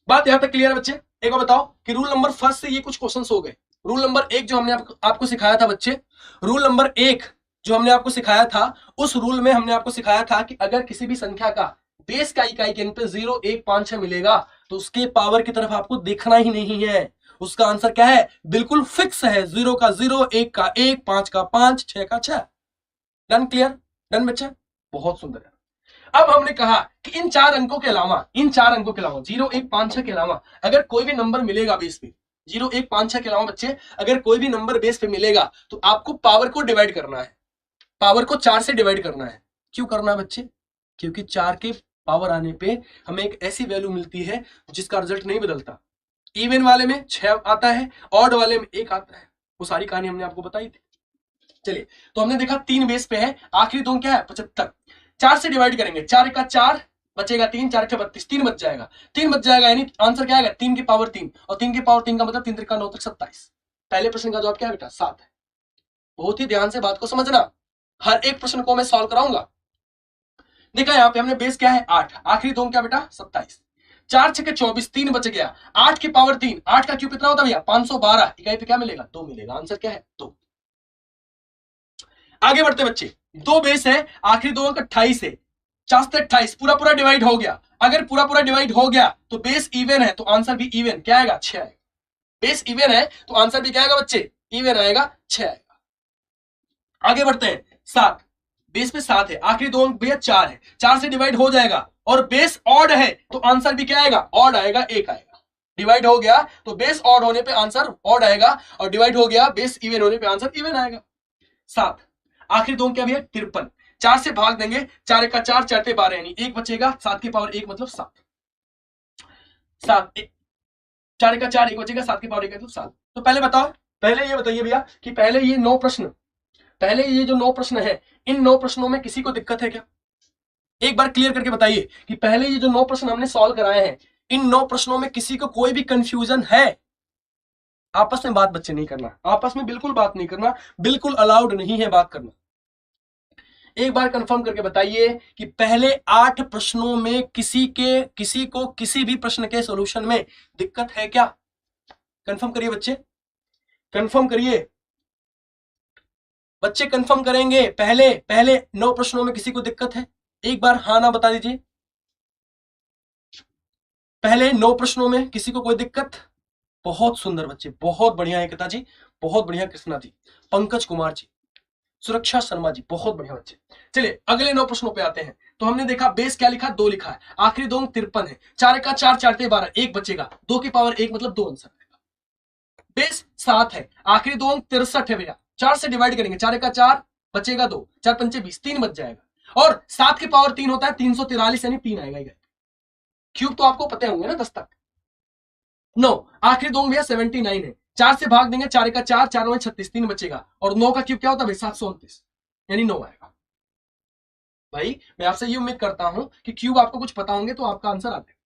बात यहाँ तक क्लियर है बच्चे। एक बार बताओ कि रूल नंबर फर्स्ट से ये कुछ क्वेश्चंस हो गए। रूल नंबर 1 जो हमने आपको सिखाया था बच्चे, रूल नंबर 1 जो हमने आपको सिखाया था, उस रूल में हमने आपको सिखाया था कि अगर किसी भी संख्या का बेस का इकाई के अंक पे 0 1 5 6 मिलेगा तो उसके पावर की तरफ आपको देखना ही नहीं है, उसका आंसर क्या है, बिल्कुल फिक्स है, 0 का 0, 1 का 1, 5 का 5, 6 का 6। डन, क्लियर, डन बच्चा, बहुत सुंदर है। अब हमने कहा कि इन 4 अंकों के अलावा 0 1 5 6 के अलावा अगर कोई भी नंबर मिलेगा बेस पे, 0 1 5 6 के अलावा बच्चे अगर कोई भी नंबर बेस पे मिलेगा तो आपको पावर को डिवाइड करना है, पावर को 4 से डिवाइड करना है। क्यों करना है बच्चे, क्योंकि 4 के पावर आने पे हमें एक ऐसी वैल्यू मिलती है जिसका रिजल्ट नहीं बदलता। इवन वाले में 6 आता है, ऑड वाले में 1 आता है, वो सारी कहानी हमने आपको बताई थी। चलिए तो हमने देखा 3 बेस पे है, आखिरी दो क्या है, 75। 4 से डिवाइड करेंगे, 4 का 4 बचेगा 3, 4 के 32, 3 बच जाएगा, 3 बच जाएगा, यानी आंसर क्या आएगा, 3 की पावर 3, और 3 की पावर 3 का मतलब 3 3 9 27। पहले प्रश्न का जवाब क्या है बेटा, 7 है। बहुत ही ध्यान से बात को समझना, हर एक प्रश्न को मैं सॉल्व कराऊंगा। देखा यहाँ पे हमने बेस क्या है 8, आखिरी दो क्या बेटा 27, 4 6 24, 3 बच गया, 8 की पावर 3, 8 का क्यूब कितना होता है भैया 512, इकाई पे क्या मिलेगा 2 मिलेगा, आंसर क्या है 2। आगे बढ़ते बच्चे, 2 बेस है, आखिरी दो अंक 28 है, 4 से 28 पूरा पूरा डिवाइड हो गया, अगर पूरा पूरा डिवाइड हो गया तो बेस इवन है तो आंसर भी इवन, क्या आएगा 6 आएगा। बेस इवन है तो आंसर भी क्या आएगा बच्चे, इवन आएगा, 6 आएगा। आगे बढ़ते हैं, 7 बेस पे 7 है, आखिरी दो अंक भैया 4 है, 4 से डिवाइड हो जाएगा, और बेस ऑड है तो आंसर भी क्या आएगा, ऑड आएगा, 1 आएगा। डिवाइड हो गया तो बेस ऑड होने पे आंसर ऑड आएगा, और डिवाइड हो गया बेस इवन होने पे आंसर इवन आएगा। 7 आखिरी दो क्या भैया 53, 4 से भाग देंगे, 4 1 का 4, 4 पे 12, यानी 1 बचेगा, 7 की पावर 1 मतलब 7, 4 1 का 4, 1 बचेगा, 7 की पावर 1 मतलब 7। तो पहले बताओ, पहले ये बताइए भैया कि पहले ये 9 प्रश्न, पहले ये जो 9 प्रश्न है, इन 9 प्रश्नों में किसी को दिक्कत है क्या, एक बार क्लियर करके बताइए कि पहले ये जो 9 प्रश्न हमने सॉल्व कराए हैं, इन 9 प्रश्नों में किसी को कोई भी कंफ्यूजन है। आपस में बात बच्चे नहीं करना, आपस में बिल्कुल बात नहीं करना, बिल्कुल अलाउड नहीं है बात करना। एक बार कंफर्म करके बताइए कि पहले 8 प्रश्नों में किसी को किसी भी प्रश्न के सॉल्यूशन में दिक्कत है क्या, कंफर्म करिए बच्चे, कंफर्म करिए बच्चे, कंफर्म करेंगे। पहले 9 प्रश्नों में किसी को दिक्कत है, एक बार हाँ ना बता दीजिए। पहले 9 प्रश्नों में किसी को कोई दिक्कत, बहुत सुंदर बच्चे, बहुत बढ़िया एकता जी, बहुत बढ़िया कृष्णा जी, पंकज कुमार जी, सुरक्षा शर्मा जी, बहुत बढ़िया बच्चे। चलिए अगले 9 प्रश्नों पे आते हैं। तो हमने देखा बेस क्या लिखा, 2 लिखा है, आखिरी दो 53 है, 4 का 4, 4 पे 12, 1 बचेगा, 2 की पावर 1 मतलब 2 आंसर आएगा। बेस 7 है, आखिरी दो 63 है भैया, 4 से डिवाइड करेंगे, 4 का 4 बचेगा 2, 4 पंचे 20, 3 बच जाएगा। और 7 की पावर 3 होता है 343 यानी 3 आएगा। क्यूब तो आपको पते होंगे ना 10 तक। 9 आखिरी दो भैया 79 है, 4 से भाग देंगे, 4 का 4, 4 में 36, 3 बचेगा। और 9 का क्यूब क्या होता है भाई 729 यानी 9 आएगा। भाई मैं आपसे ये उम्मीद करता हूं कि क्यूब आपको कुछ पता होंगे तो आपका आंसर आते हैं।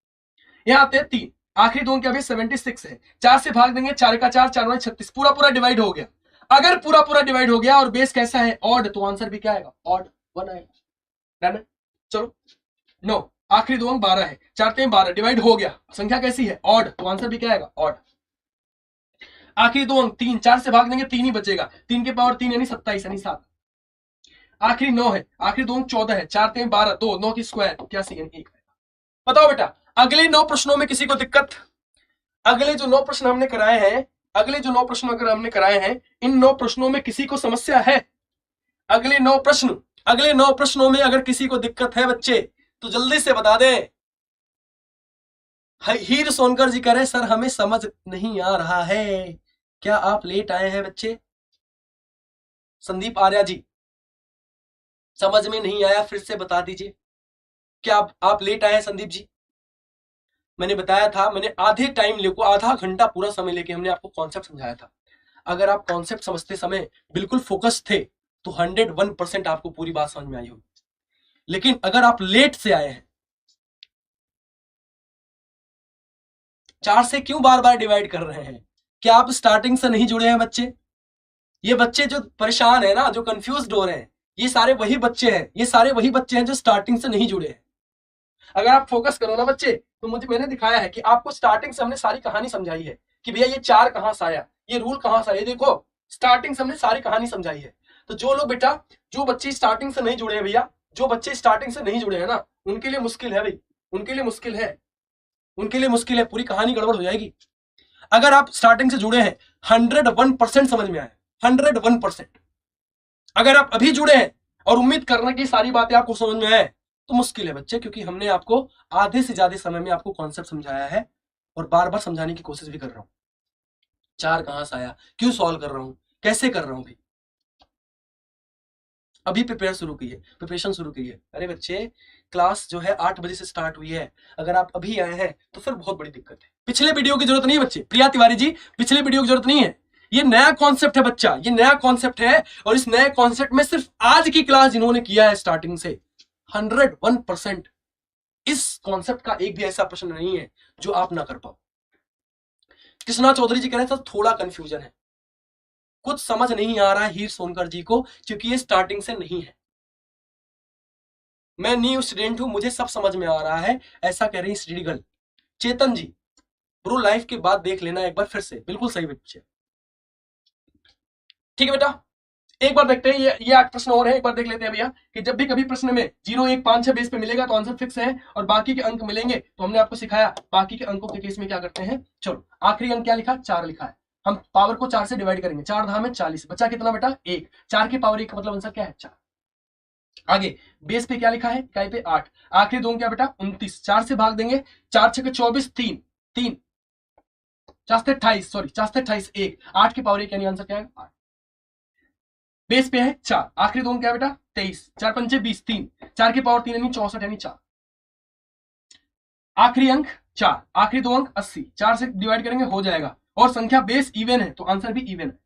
यहां आते हैं 3 आखिरी दो क्या भाई 76 है, 4 से भाग देंगे, 4 का 4, 4 में 36, पूरा पूरा डिवाइड हो गया। अगर पूरा पूरा डिवाइड हो गया और बेस कैसा है ऑड, तो आंसर भी क्या आएगा ऑड 1 आएगा। डन है। चलो 9 आखिरी दो अंक 12 है, 4 3 12 डिवाइड हो गया, संख्या कैसी है ऑड, तो आंसर भी क्या आएगा ऑड। आखिरी दो अंक 3, 4 से भाग देंगे 3 ही बचेगा, 3 के पावर 3 यानी 27 यानी 7। आखिरी 9 है, आखिरी दो अंक 14 है, 4 3 12 2, 9 की स्क्वायर 81 यानी 1। बताओ बेटा अगले 9 प्रश्नों में किसी को दिक्कत? अगले जो 9 प्रश्न हमने कराए हैं, अगले जो 9 प्रश्न अगर हमने कराए हैं, इन 9 प्रश्नों में किसी को समस्या है? अगले 9 प्रश्न, अगले 9 प्रश्नों में अगर किसी को दिक्कत है बच्चे तो जल्दी से बता दें। हीर सोनकर जी कह रहे सर हमें समझ नहीं आ रहा है, क्या आप लेट आए हैं बच्चे? संदीप आर्या जी समझ में नहीं आया, फिर से बता दीजिए, क्या आप लेट आए हैं संदीप जी? मैंने बताया था, मैंने आधे टाइम लेको, आधा घंटा पूरा समय लेके हमने आपको कॉन्सेप्ट समझाया था। अगर आप कॉन्सेप्ट समझते समय बिल्कुल फोकस थे तो 101% आपको पूरी बात समझ में आई होगी। लेकिन अगर आप लेट से आए हैं, 4 से क्यों बार बार डिवाइड कर रहे हैं? क्या आप स्टार्टिंग से नहीं जुड़े हैं बच्चे? ये बच्चे जो परेशान है ना, जो कंफ्यूज्ड हो रहे हैं, ये सारे वही बच्चे हैं, ये सारे वही बच्चे हैं जो स्टार्टिंग से नहीं जुड़े हैं। अगर आप फोकस करो ना बच्चे, तो मैंने दिखाया है कि आपको स्टार्टिंग से हमने सारी कहानी समझाई है कि भैया ये 4 कहां से आया, ये रूल कहां से आया, देखो स्टार्टिंग से हमने सारी कहानी समझाई है। तो जो लोग बेटा, जो बच्चे स्टार्टिंग से नहीं जुड़े हैं भैया, जो बच्चे स्टार्टिंग से नहीं जुड़े हैं ना, उनके लिए मुश्किल है भाई, उनके लिए मुश्किल है, उनके लिए मुश्किल है, पूरी कहानी गड़बड़ हो जाएगी। अगर आप स्टार्टिंग से जुड़े हैं 101% समझ में आए, 101%। अगर आप अभी जुड़े हैं और उम्मीद कर रहे हैं कि सारी बातें आपको समझ में आए, तो मुश्किल है बच्चे, क्योंकि हमने आपको आधे से ज्यादा समय में आपको कॉन्सेप्ट समझाया है और बार बार समझाने की कोशिश भी कर रहा हूं। 4 कहां से आया, क्यों सॉल्व कर रहा हूं, कैसे कर रहा हूं भाई, अभी प्रिपेयर शुरू की है, प्रिपरेशन शुरू की है। अरे बच्चे क्लास जो है 8 बजे से स्टार्ट हुई है, अगर आप अभी आए हैं तो फिर बहुत बड़ी दिक्कत है। पिछले वीडियो की जरूरत नहीं है बच्चे, प्रिया तिवारी जी पिछले वीडियो की जरूरत नहीं है, ये नया कॉन्सेप्ट है बच्चा, ये नया कॉन्सेप्ट है। और इस नए कॉन्सेप्ट में सिर्फ आज की क्लास जिन्होंने किया है स्टार्टिंग से 101%, इस कॉन्सेप्ट का एक भी ऐसा प्रश्न नहीं है जो आप ना कर पाओ। कृष्णा चौधरी जी कह रहे थे थोड़ा कंफ्यूजन है, कुछ समझ नहीं आ रहा है हीर सोनकर जी को, क्योंकि ये स्टार्टिंग से नहीं है। मैं न्यू स्टूडेंट हूं, मुझे सब समझ में आ रहा है, ऐसा कह रही श्रीगल। चेतन जी ब्रो लाइफ के बाद देख लेना एक बार फिर से, बिल्कुल सही बच्चे, ठीक है बेटा। एक बार देखते हैं, ये 8 प्रश्न और है, एक बार देख लेते हैं भैया कि जब भी कभी प्रश्न में 0 1 5 6 बेस पे मिलेगा तो आंसर फिक्स है, और बाकी के अंक मिलेंगे तो हमने आपको सिखाया बाकी के अंकों के केस में क्या करते हैं। चलो आखिरी अंक क्या लिखा, 4 लिखा है, हम पावर को 4 से डिवाइड करेंगे, 4 धाम में 40, बचा कितना बेटा 1, 4 की पावर 1 का मतलब आंसर क्या है 4। आगे बेस पे क्या लिखा है, इकाई पे 8, आखिरी दो क्या बेटा 29, 4 से भाग देंगे, 4 6 24, 3 3 4 से 28, सॉरी 4 से 28 1, 8 की पावर 1 यानी आंसर क्या है 8। बेस पे है 4, आखिरी दो क्या बेटा 23, 4 पंचे 20, 3 4 की पावर 3 यानी 64 यानी 4। आखिरी अंक 4, आखिरी दो अंक 80, 4 से डिवाइड करेंगे हो जाएगा, और संख्या बेस इवन है तो आंसर भी इवन है।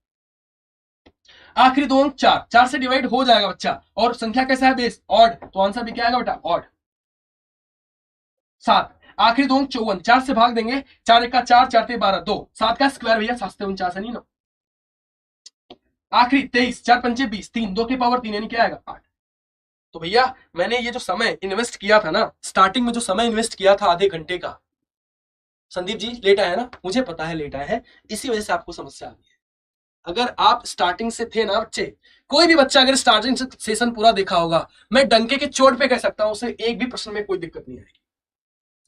आखिरी दो अंक 4, 4 से डिवाइड हो जाएगा बच्चा, और संख्या कैसा है बेस ऑड, तो आंसर भी क्या आएगा बेटा ऑड। 7, आखिरी दो अंक 54, 4 से भाग देंगे, 4 1 4, 4 3 12 2, 7 का स्क्वायर भैया 7 से 49 नहीं 9। आखिरी 23, 4 पंचे 20, 3 2 की पावर 3 यानी क्या आएगा 8। तो भैया मैंने ये जो समय इन्वेस्ट किया था ना, स्टार्टिंग में जो समय इन्वेस्ट किया था आधे घंटे का, संदीप जी लेट आया ना, मुझे पता है लेट आया है, इसी वजह से आपको समस्या आ गई है। अगर आप स्टार्टिंग से थे ना बच्चे, कोई भी बच्चा अगर स्टार्टिंग से सेशन पूरा देखा होगा, मैं डंके के चोट पे कह सकता हूं उसे एक भी प्रश्न में कोई दिक्कत नहीं आएगी,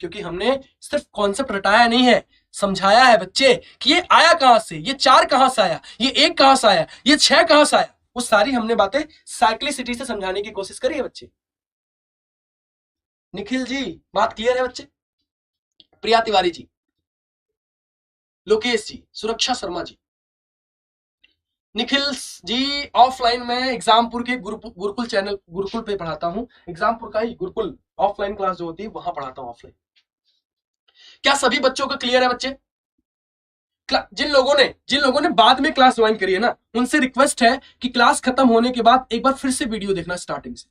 क्योंकि हमने सिर्फ कॉन्सेप्ट रटाया नहीं है, समझाया है बच्चे कि ये आया कहां से, ये 4 कहां से आया, ये 1 कहां से आया, ये 6 कहां से आया, वो सारी हमने बातें साइक्लिसिटी से समझाने की कोशिश करी है बच्चे। निखिल जी बात क्लियर है बच्चे, प्रिया तिवारी जी, लोकेश जी, सुरक्षा शर्मा जी, निखिल जी ऑफलाइन में एग्जामपुर के गुरुकुल चैनल गुरुकुल पे पढ़ाता हूँ, एग्जामपुर का ही गुरुकुल ऑफलाइन क्लास जो होती है वहां पढ़ाता हूँ ऑफलाइन। क्या सभी बच्चों को क्लियर है बच्चे? जिन लोगों ने बाद में क्लास ज्वाइन करी है ना, उनसे रिक्वेस्ट है कि क्लास खत्म होने के बाद एक बार फिर से वीडियो देखना स्टार्टिंग से।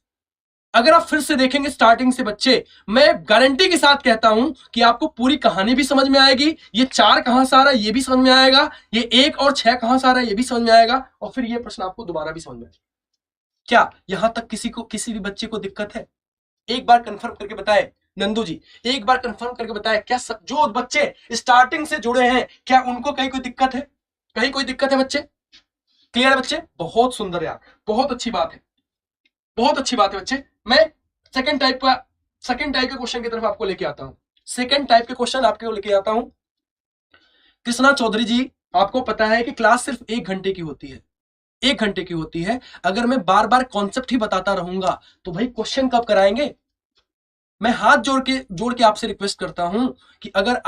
अगर आप फिर से देखेंगे स्टार्टिंग से बच्चे, मैं गारंटी के साथ कहता हूं कि आपको पूरी कहानी भी समझ में आएगी, ये 4 कहां से आ रहा है ये भी समझ में आएगा, ये 1 और 6 कहां से आ रहा है ये भी समझ में आएगा, और फिर ये प्रश्न आपको दोबारा भी समझ में आएगा। क्या यहां तक किसी भी बच्चे को दिक्कत है? एक बार कंफर्म करके बताए नंदू जी, एक बार कंफर्म करके बताए, क्या जो बच्चे स्टार्टिंग से जुड़े हैं क्या उनको कहीं कोई दिक्कत है? कहीं कोई दिक्कत है बच्चे? क्लियर है बच्चे? बहुत सुंदर यार, बहुत अच्छी बात है, बहुत अच्छी बात है बच्चे। मैं सेकंड टाइप का क्वेश्चन की तरफ आपको लेके आता हूं। सेकंड टाइप के क्वेश्चन आपको लेके आता हूं। कृष्णा चौधरी जी, आपको पता है कि क्लास सिर्फ 1 घंटे की होती है, 1 घंटे की होती है। अगर मैं बार बार कॉन्सेप्ट ही बताता रहूंगा तो भाई क्वेश्चन कब कराएंगे? मैं हाथ जोड़ के आपसे रिक्वेस्ट करता हूं कि अगर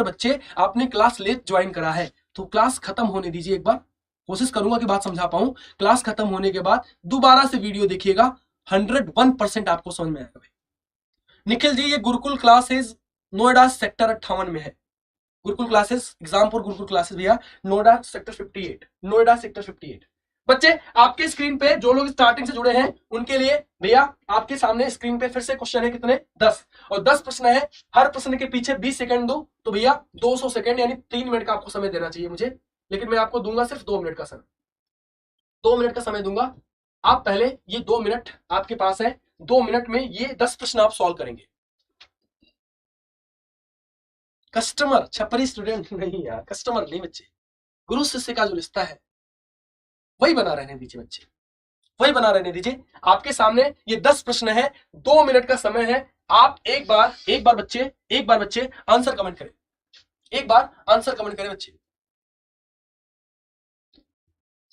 बच्चे आपने क्लास लेट ज्वाइन करा है तो क्लास खत्म होने दीजिए। एक बार कोशिश करूंगा कि बात समझा पाऊं। क्लास खत्म होने के बाद दोबारा से वीडियो देखिएगा, 101% आपको समझ में आएगा। निखिल जी, ये गुरुकुल क्लासेस नोएडा सेक्टर 58 में है। गुरुकुल क्लासेस एग्जामपुर गुरुकुल क्लासेस भैया नोएडा सेक्टर 58, नोएडा सेक्टर 58। बच्चे आपके स्क्रीन पे जो लोग स्टार्टिंग से जुड़े हैं उनके लिए भैया आपके सामने स्क्रीन पे फिर से क्वेश्चन है, कितने? 10, और 10 प्रश्न है। हर प्रश्न के पीछे 20 सेकंड दो तो भैया 200 सेकंड यानी 3 मिनट का आपको समय देना चाहिए मुझे, लेकिन मैं आपको दूंगा सिर्फ 2 मिनट का समय, 2 मिनट का समय दूंगा। आप पहले ये 2 मिनट आपके पास है, 2 मिनट में ये 10 प्रश्न आप सॉल्व करेंगे। कस्टमर छपरी स्टूडेंट नहीं यार, कस्टमर नहीं बच्चे, गुरु शिष्य का जो रिश्ता है वही बना रहने दीजिए बच्चे, वही बना रहने दीजिए। आपके सामने ये 10 प्रश्न है, 2 मिनट का समय है। आप एक बार बच्चे आंसर कमेंट करें, एक बार आंसर कमेंट करें बच्चे।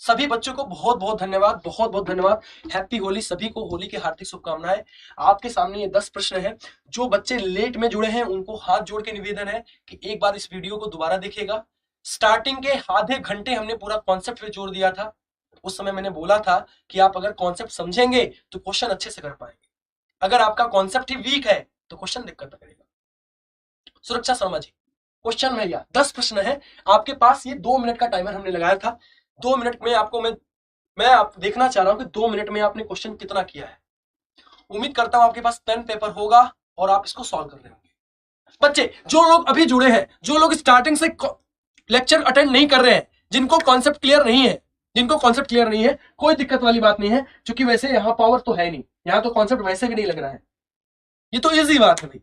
सभी बच्चों को बहुत बहुत धन्यवाद, बहुत बहुत धन्यवाद। हैप्पी होली, सभी को होली की हार्दिक शुभकामनाएं। आपके सामने ये 10 प्रश्न है। जो बच्चे लेट में जुड़े हैं उनको हाथ जोड़ के निवेदन है कि एक बार इस वीडियो को दोबारा देखिएगा। स्टार्टिंग के आधे घंटे हमने पूरा कॉन्सेप्ट पे जोर दिया था। उस समय मैंने बोला था कि आप अगर कॉन्सेप्ट समझेंगे तो क्वेश्चन अच्छे से कर पाएंगे, अगर आपका कॉन्सेप्ट ही वीक है तो क्वेश्चन दिक्कत करेगा। सुरक्षा शर्मा जी, क्वेश्चन भैया 10 प्रश्न है आपके पास। ये 2 मिनट का टाइमर हमने लगाया था। 2 मिनट में आपको मैं आप देखना चाह रहा हूं कि 2 मिनट में आपने क्वेश्चन कितना किया है। उम्मीद करता हूं आपके पास पेन पेपर होगा और आप इसको सॉल्व कर रहे होंगे। बच्चे जो लोग अभी जुड़े हैं, जो लोग स्टार्टिंग से लेक्चर अटेंड नहीं कर रहे हैं, जिनको कॉन्सेप्ट क्लियर नहीं है, कोई दिक्कत वाली बात नहीं है, क्योंकि वैसे यहां पावर तो है नहीं, यहां तो कॉन्सेप्ट वैसे भी नहीं लग रहा है। ये तो इजी बात है भाई,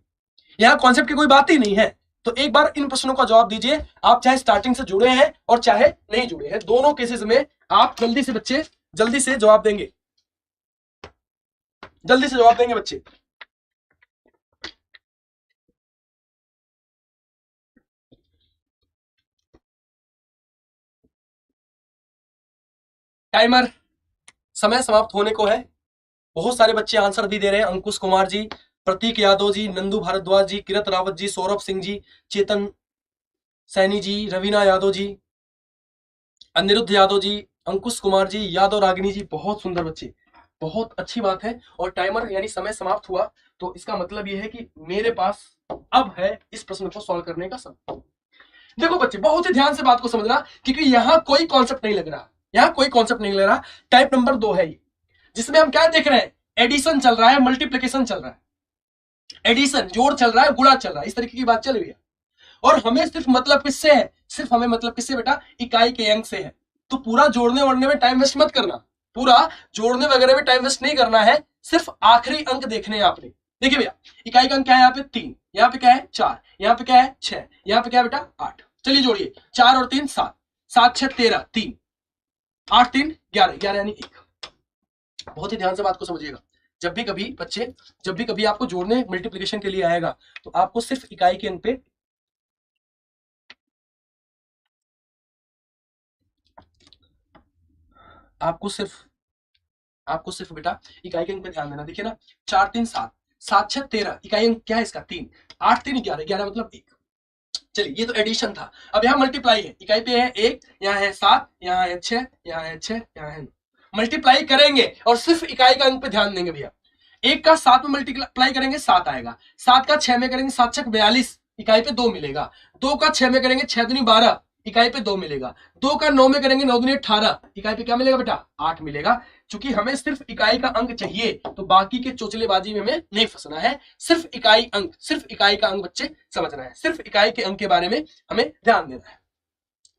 यहां कॉन्सेप्ट की कोई बात ही नहीं है। तो एक बार इन प्रश्नों का जवाब दीजिए। आप चाहे स्टार्टिंग से जुड़े हैं और चाहे नहीं जुड़े हैं, दोनों केसेस में आप जल्दी से बच्चे जल्दी से जवाब देंगे, जल्दी से जवाब देंगे बच्चे। टाइमर समय समाप्त होने को है। बहुत सारे बच्चे आंसर भी दे रहे हैं। अंकुश कुमार जी, प्रतीक यादव जी, नंदू भारद्वाज जी, किरत रावत जी, सौरभ सिंह जी, चेतन सैनी जी, रवीना यादव जी, अनिरुद्ध यादव जी, अंकुश कुमार जी, यादव रागिनी जी, बहुत सुंदर बच्चे, बहुत अच्छी बात है। और टाइमर यानी समय समाप्त हुआ तो इसका मतलब यह है कि मेरे पास अब है इस प्रश्न को सॉल्व करने का समय। देखो बच्चे बहुत ही ध्यान से बात को समझना, क्योंकि यहां कोई कॉन्सेप्ट नहीं लग रहा, यहां कोई कॉन्सेप्ट नहीं लग रहा। टाइप नंबर 2 है ये, जिसमें हम क्या देख रहे हैं? एडिशन चल रहा है, मल्टीप्लिकेशन चल रहा है, एडिशन जोड़ चल रहा है, गुणा चल रहा है, इस तरीके की बात चल रही है। और हमें सिर्फ मतलब किससे है? सिर्फ हमें मतलब किससे बेटा? इकाई के अंक से है। तो पूरा जोड़ने वोड़ने में टाइम वेस्ट मत करना, पूरा जोड़ने वगैरह में टाइम वेस्ट नहीं करना है, सिर्फ आखिरी अंक देखने हैं आपने। देखिए भैया, इकाई का अंक क्या है? यहाँ पे 3, यहाँ पे क्या है? 4, यहाँ पे क्या है? 6, यहाँ पे क्या है बेटा? 8। चलिए जोड़िए, 4 और 3 7, 7 6 13, 3 8 3 11, 11 यानी 1। बहुत ही ध्यान से बात को समझिएगा। जब भी कभी बच्चे, जब भी कभी आपको जोड़ने मल्टीप्लिकेशन के लिए आएगा तो आपको सिर्फ इकाई के अंक पे आपको सिर्फ बेटा इकाई के अंक पे ध्यान देना। देखिए ना, 4 3 7, 7 6 13, इकाई अंक क्या है इसका? 3, 8 3 11, 11 मतलब 1। चलिए ये तो एडिशन था। अब यहाँ मल्टीप्लाई है, इकाई पे है 1, यहाँ है 7, यहाँ है 6, यहाँ है 6, यहाँ है 9। मल्टीप्लाई करेंगे और सिर्फ इकाई का अंक पे ध्यान देंगे भैया। 1 का 7 में मल्टीप्लाई करेंगे 7 आएगा, 7 का 6 में करेंगे 7 छक 42, इकाई पे 2 मिलेगा। 2 का 6 में करेंगे 6 दूनी 12, इकाई पे 2 मिलेगा। 2 का 9 में करेंगे 9 दूनी 18, इकाई पे क्या मिलेगा बेटा 8 मिलेगा। चूंकि हमें सिर्फ इकाई का अंक चाहिए तो बाकी के चोचलेबाजी में हमें नहीं फंसना है, सिर्फ इकाई अंक, सिर्फ इकाई का अंक बच्चे समझना है, सिर्फ इकाई के अंक के बारे में हमें ध्यान देना है।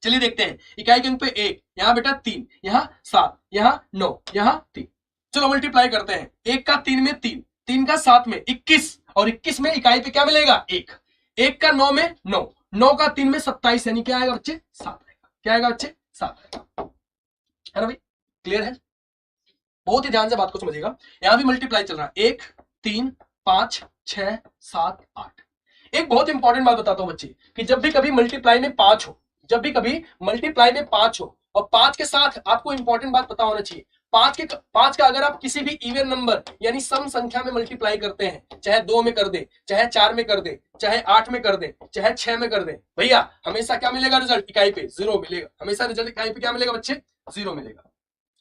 चलिए देखते हैं, इकाई के अंक पे 1, यहाँ बेटा 3, यहाँ 7, यहाँ 9, यहाँ 3। चलो मल्टीप्लाई करते हैं। 1 का 3 में 3, 3 का 7 में 21, और 21 में इकाई पे क्या मिलेगा 1, 1 का 9 में 9, 9 का 3 में 27, यानी क्या आएगा बच्चे 7 आएगा। क्या आएगा बच्चे 7 आएगा, है ना भाई, क्लियर है। बहुत ही ध्यान से बात को समझिएगा। यहां भी मल्टीप्लाई चल रहा है, 1, 3, 5, 6, 7, 8। एक बहुत इंपॉर्टेंट बात बताता हूं बच्चे, कि जब भी कभी मल्टीप्लाई में 5 हो, जब भी कभी मल्टीप्लाई में 5 हो और 5 के साथ आपको इंपॉर्टेंट बात पता होना चाहिए, 5 का अगर आप किसी भी इवन नंबर यानी सम संख्या में मल्टीप्लाई करते हैं, चाहे 2 में कर दे, चाहे 4 में कर दे, चाहे 8 में कर दे, चाहे 6 में कर दे, भैया हमेशा क्या मिलेगा रिजल्ट, इकाई पे 0 मिलेगा। हमेशा रिजल्ट इकाई पे क्या मिलेगा बच्चे 0 मिलेगा।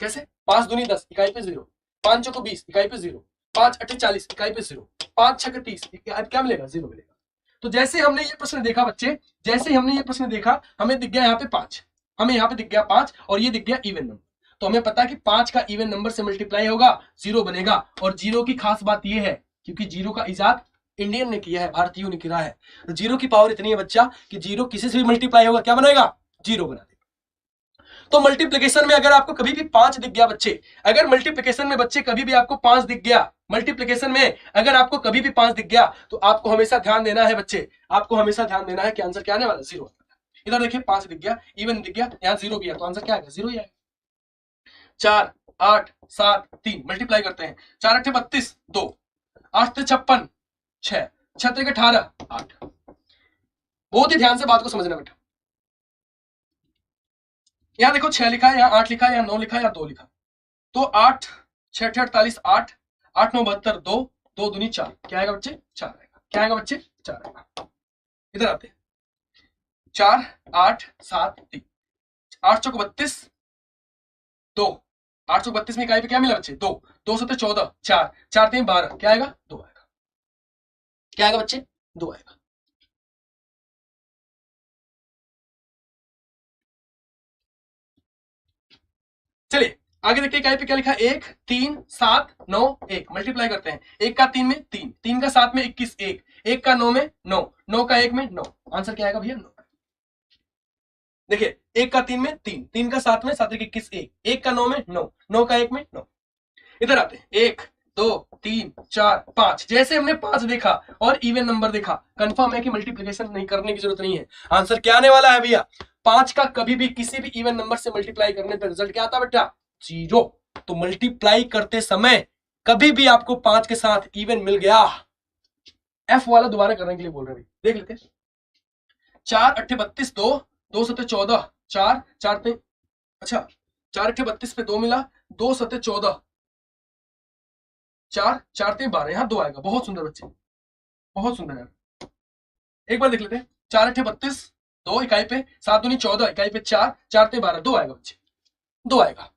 कैसे, 5 दूनी 10, इकाई पे 0, 5 चौको 20, इकाई पे 0, 5 अट्ठे 40, इकाई पे 0, 5 छक्के 30, क्या मिलेगा 0 मिलेगा। तो जैसे हमने ये प्रश्न देखा बच्चे, जैसे हमने ये प्रश्न देखा, हमें दिख गया यहाँ पे 5, हमें यहाँ पे दिख गया 5 और ये दिख गया इवन नंबर, तो हमें पता है कि 5 का इवन नंबर से मल्टीप्लाई होगा 0 बनेगा। और 0 की खास बात ये है क्योंकि 0 का इजाद इंडियन ने किया है, भारतीयों ने किया है। 0 की पावर इतनी है बच्चा कि 0 किसी से भी मल्टीप्लाई होगा क्या बनाएगा 0 बना देगा। तो मल्टीप्लिकेशन में अगर आपको कभी भी 5 दिख गया बच्चे, अगर मल्टीप्लिकेशन में बच्चे कभी भी आपको 5 दिख गया, मल्टीप्लिकेशन में अगर आपको कभी भी 5 दिख गया, तो आपको हमेशा ध्यान देना है बच्चे, आपको हमेशा ध्यान देना है कि आंसर क्या आने वाला 0। इधर देखिए 5 दिख गया, इवन दिख गया, यहाँ 0 भी है, तो आंसर क्या आएगा 0 ही आएगा। 4, 8, 7, 3 मल्टीप्लाई करते हैं, 4 अट्ठे 32, 2, 8 56, 6, 6 18, 8। बहुत ही ध्यान से बात को समझना बेटा। यहाँ देखो 6 लिखा है, यहाँ 8 लिखा है, यहाँ 9 लिखा है, यहाँ 2 लिखा, तो 8 6 48, 8 8 9 72, 2 2 दूनी 4, क्या आएगा बच्चे 4 आएगा। क्या आएगा बच्चे 4 आएगा। इधर आते हैं, 4 8 7 3, 8 चौको 32, 2, 8 चौको 32 में इकाई पे क्या मिला बच्चे 2, 2 7 14, 4 4 3 12, क्या आएगा 2 आएगा। क्या आएगा बच्चे 2 आएगा। चलिए आगे देखते हैं, इकाई पे क्या लिखा है 1 3 7 9 1 मल्टीप्लाई करते हैं। 1 का 3 में 3, 3 का 7 में 21, 1 1 का 9 में 9, 9 का 1 में 9, आंसर क्या आएगा भैया 9। देखिए 1 का 3 में 3, 3 का 7 में 7 21, 1 1 का 9 में 9, 9 का 1 में 9। इधर आते हैं 1 2 3 4 5, जैसे हमने 5 देखा और इवन नंबर देखा, कंफर्म है कि मल्टीप्लिकेशन नहीं करने की जरूरत नहीं है। आंसर क्या आने वाला है भैया 5 का कभी भी किसी भी इवन नंबर से मल्टीप्लाई करने पर रिजल्ट क्या आता है बेटा 0। तो मल्टीप्लाई करते समय कभी भी आपको 5 के साथ इवन मिल गया, एफ वाला दोबारा करने के लिए बोल रहे हैं, देख लेते हैं। 4 अट्ठे 32, 2 2 सत्ते 14, 4 4 3, अच्छा 4 अट्ठे 32 पे 2 मिला, 2 सत्ते 14, 4 4 3 12, यहाँ 2 आएगा। बहुत सुंदर बच्चे, बहुत सुंदर यार। एक बार देख लेते हैं, 4 अट्ठे 32, 2 इकाई पे, 7 दूनी 14, इकाई पे 4 4 3 12, 2 आएगा बच्चे, 2 आएगा।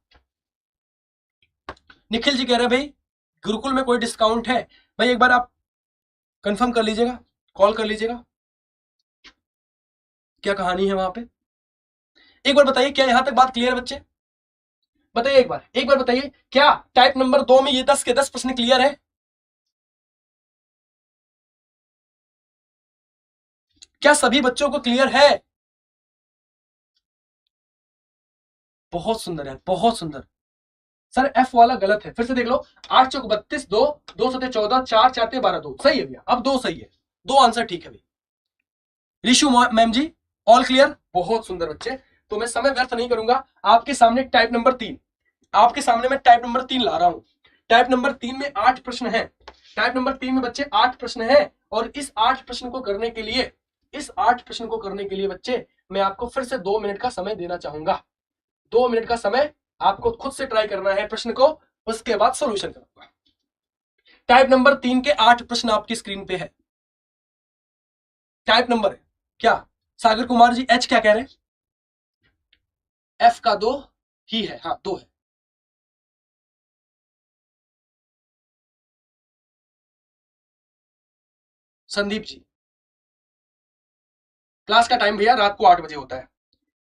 निखिल जी कह रहे हैं भाई गुरुकुल में कोई डिस्काउंट है, भाई एक बार आप कंफर्म कर लीजिएगा, कॉल कर लीजिएगा, क्या कहानी है वहां पे। एक बार बताइए क्या यहां तक बात क्लियर है बच्चे, बताइए एक बार बताइए, क्या टाइप नंबर 2 में ये 10 के 10 प्रश्न क्लियर है? क्या सभी बच्चों को क्लियर है? बहुत सुंदर है, बहुत सुंदर। सर एफ वाला गलत है, फिर से देख लो। 8 चौक 32, 2 2 सत्ते 14, 4 4 3 12, 2 सही है भैया, अब 2 सही है, 2 आंसर ठीक है भैया। ऋषु मैम जी ऑल क्लियर, बहुत सुंदर बच्चे। तो मैं समय व्यर्थ नहीं करूंगा, आपके सामने टाइप नंबर 3, आपके सामने मैं टाइप नंबर 3 ला रहा हूं। टाइप नंबर 3 में 8 प्रश्न हैं, टाइप नंबर 3 में बच्चे 8 प्रश्न हैं, और इस 8 प्रश्न को करने के लिए, इस 8 प्रश्न को करने के लिए बच्चे मैं आपको फिर से 2 मिनट का समय देना चाहूंगा। 2 मिनट का समय आपको खुद से ट्राई करना है प्रश्न को, उसके बाद सॉल्यूशन करूंगा। टाइप नंबर 3 के 8 प्रश्न आपकी स्क्रीन पे है, टाइप नंबर है क्या सागर कुमार जी एच क्या कह रहे हैं? एफ का 2 ही है, हाँ 2 है। संदीप जी, क्लास का टाइम भैया रात को 8 बजे होता है।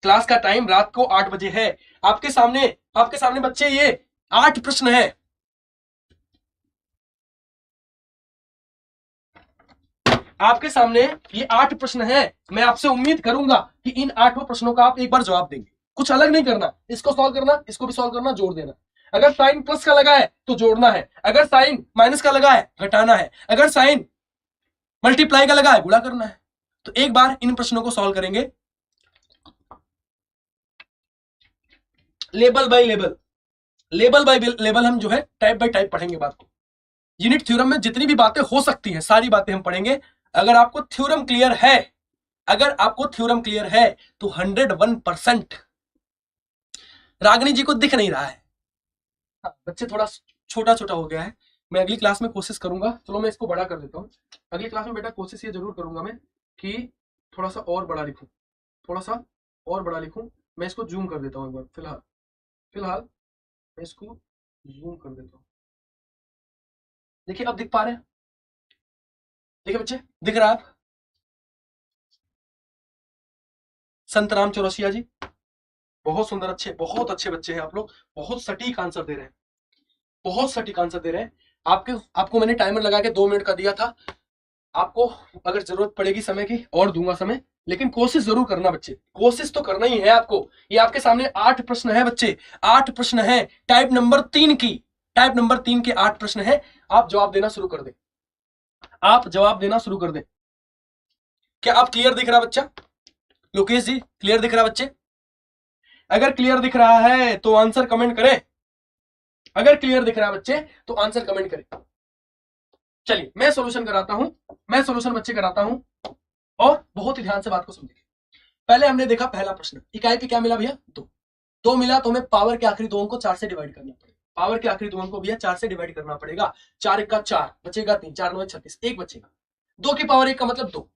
क्लास का टाइम रात को 8 बजे है। आपके सामने बच्चे ये 8 प्रश्न है। आपके सामने ये 8 प्रश्न है। मैं आपसे उम्मीद करूंगा कि इन 8 प्रश्नों का आप एक बार जवाब देंगे। कुछ अलग नहीं करना, इसको सॉल्व करना, इसको भी सॉल्व करना, जोड़ देना। अगर साइन प्लस का लगा है तो जोड़ना है, अगर साइन माइनस का लगा है घटाना है, अगर साइन मल्टीप्लाई का लगा है गुणा करना है। तो एक बार इन प्रश्नों को सॉल्व करेंगे label bye label. Label bye label हम जो है टाइप बाय टाइप पढ़ेंगे बात को। यूनिट थ्योरम में जितनी भी बातें हो सकती हैं सारी बातें हम पढ़ेंगे। अगर आपको थ्योरम क्लियर है, अगर आपको थ्योरम क्लियर है तो 101% रागिनी जी को दिख नहीं रहा है। हाँ, बच्चे थोड़ा छोटा छोटा हो गया है। मैं अगली क्लास में कोशिश करूंगा, चलो मैं इसको बड़ा कर देता हूँ। अगली क्लास में बेटा कोशिश ये जरूर करूंगा मैं कि थोड़ा सा और बड़ा लिखूं, थोड़ा सा और बड़ा लिखूं। मैं इसको जूम कर देता हूँ एक बार। फिलहाल मैं इसको जूम कर देता हूँ। देखिए अब दिख पा रहे हैं? देखिए बच्चे, दिख रहा है आप? संतराम चौरसिया जी, बहुत सुंदर, अच्छे, बहुत अच्छे बच्चे हैं आप लोग। बहुत सटीक आंसर दे रहे हैं, बहुत सटीक आंसर दे रहे हैं। आपको मैंने टाइमर लगा के 2 मिनट का दिया था। आपको अगर जरूरत पड़ेगी समय की और दूंगा समय, लेकिन कोशिश जरूर करना बच्चे, कोशिश तो करना ही है आपको। ये आपके सामने 8 प्रश्न है बच्चे, 8 प्रश्न है टाइप नंबर 3 की। टाइप नंबर 3 के 8 प्रश्न है। आप जवाब देना शुरू कर दें, आप जवाब देना शुरू कर दें। क्या आप क्लियर दिख रहा बच्चा? लोकेश जी क्लियर दिख रहा बच्चे? अगर क्लियर दिख रहा है तो आंसर कमेंट करें। अगर क्लियर दिख रहा है बच्चे तो आंसर कमेंट करें। चलिए मैं सॉल्यूशन कराता हूं, मैं सॉल्यूशन बच्चे कराता हूं, और बहुत ही ध्यान से बात को समझिए। पहले हमने देखा पहला प्रश्न, इकाई पे क्या मिला भैया? 2। 2 मिला तो हमें पावर के आखिरी 2 अंक को 4 से डिवाइड करना पड़ेगा। पावर के आखिरी 2 अंक को भैया 4 से डिवाइड करना पड़ेगा। 4 1 का 4 बचेगा 3, 4 9 36, 1 बचेगा। 2 की पावर 1 का मतलब 2,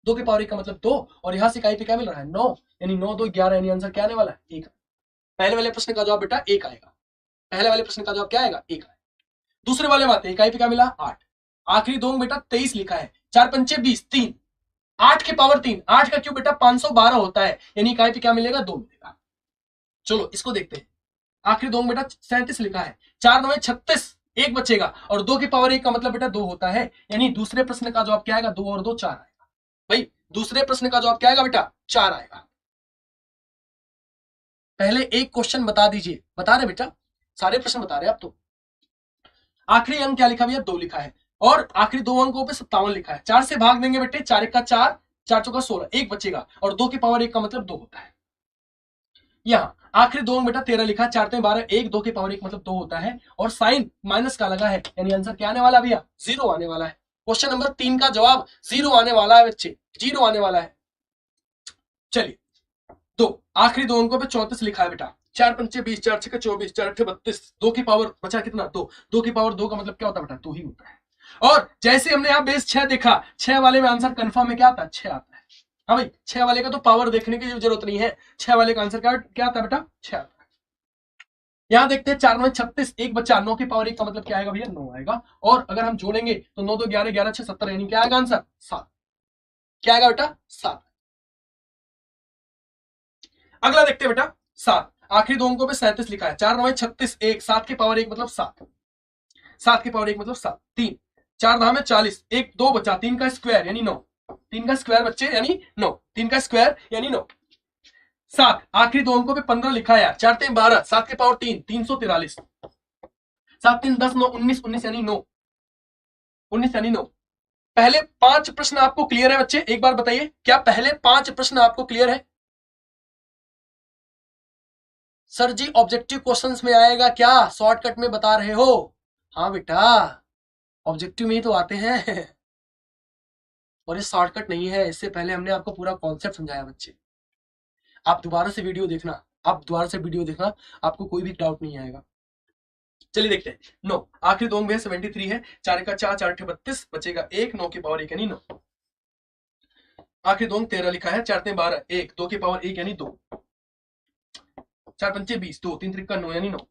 2 की पावर 1 का मतलब 2, और यहां से इकाई पे क्या मिल रहा है? 9, यानी 9 2 11, यानी आंसर क्या आने वाला है? 1। पहले वाले प्रश्न का जवाब बेटा 1 आएगा। पहले वाले प्रश्न का जवाब क्या आएगा? 1 आएगा। दूसरे वाले बात है, इकाई पे क्या मिला? 8। आखिरी 2 बेटा 23 लिखा है, 4 पंचे 20, 3, 8 की पावर 3, 8 का क्यूब बेटा 512 होता है, यानी इकाई पे क्या मिलेगा? 2 मिलेगा। चलो इसको देखते हैं। आखिरी 2 बेटा 37 लिखा है, 4 9 36, 1 बचेगा, और 2 की पावर 1 का मतलब बेटा 2 होता है, यानी दूसरे प्रश्न का जवाब क्या आएगा? 2 और 2 4 आएगा। भाई दूसरे प्रश्न का जवाब क्या आएगा बेटा? 4 आएगा। पहले एक क्वेश्चन बता दीजिए, बता रहे बेटा? सारे प्रश्न बता रहे आप तो। आखिरी अंक क्या लिखा भैया? 2 लिखा है, और आखिरी 2 अंकों पे 57 लिखा है। 4 से भाग देंगे बेटे, 4 1 का 4, 4 चौका 16, 1 बचेगा, और 2 की पावर 1 का मतलब 2 होता है। यहाँ आखिरी 2 अंक बेटा 13 लिखा है, 4 3 12, 1, 2 की पावर 1 मतलब 2 होता है, और साइन माइनस का लगा है, यानी आंसर क्या आने वाला भैया? 0 आने वाला है। क्वेश्चन नंबर 3 का जवाब 0 आने वाला है बच्चे, 0 आने वाला है। चलिए दो, आखिरी 2 अंकों पे 34 लिखा है बेटा, 4 पंचे 20, 4 छक्के 24, 4 अट्ठे 32, 2 की पावर बचा कितना? 2, 2 की पावर 2 का मतलब क्या होता है बेटा? 2 ही होता है। और जैसे हमने यहाँ बेस 6 देखा, 6 वाले में आंसर कंफर्म है, क्या आता है? 6 आता है। हाँ भाई 6 वाले का तो पावर देखने की जरूरत नहीं है, 6 वाले का आंसर क्या आता है बेटा? 6 आता है। यहाँ देखते हैं 4 9 36, 1 बचा, 9 की पावर 1 का मतलब क्या आएगा भैया? 9 आएगा, और अगर हम जोड़ेंगे तो 9 2 11, 11 6 17, यानी क्या आएगा आंसर? 7। क्या आएगा बेटा? 7। अगला देखते हैं बेटा 7। आखिरी 2 अंकों पे 37 लिखा है, 4 9 36, 1, 7 की पावर 1 मतलब 7, 7 की पावर 1 मतलब 7, 3, 4 धाम में 40, 1 2 बचा, 3 का स्क्वायर यानी 9, 3 का स्क्वायर बच्चे यानी 9, 3 का स्क्वायर यानी 9। 7 आखिरी 2 अंकों पे 15 लिखा है, 4 3 12, 7 की पावर 3, 343, 7 3 10 9 19, 19 यानी 9, 19 यानी 9। पहले 5 प्रश्न आपको क्लियर है बच्चे? एक बार बताइए, क्या पहले 5 प्रश्न आपको क्लियर है? सर जी ऑब्जेक्टिव क्वेश्चंस में आएगा क्या? शॉर्टकट में बता रहे हो? हाँ बेटा ऑब्जेक्टिव में ही तो आते हैं, और ये शॉर्टकट नहीं है। इससे पहले हमने आपको पूरा कॉन्सेप्ट समझाया बच्चे। आप दोबारा से वीडियो देखना, आप दोबारा से वीडियो देखना, आपको कोई भी डाउट नहीं आएगा। चलिए देखते हैं। 9 आखिरी 2 में 73 है, 4 का 4, 4 32, बचेगा 1, 9 की पावर 1 यानी 9। आखिरी 2 13 लिखा है, 4 3 12 1, 2 की पावर 1 यानी 2, 4 पंचे 20, 2 3 त्रिका 9 यानी 9।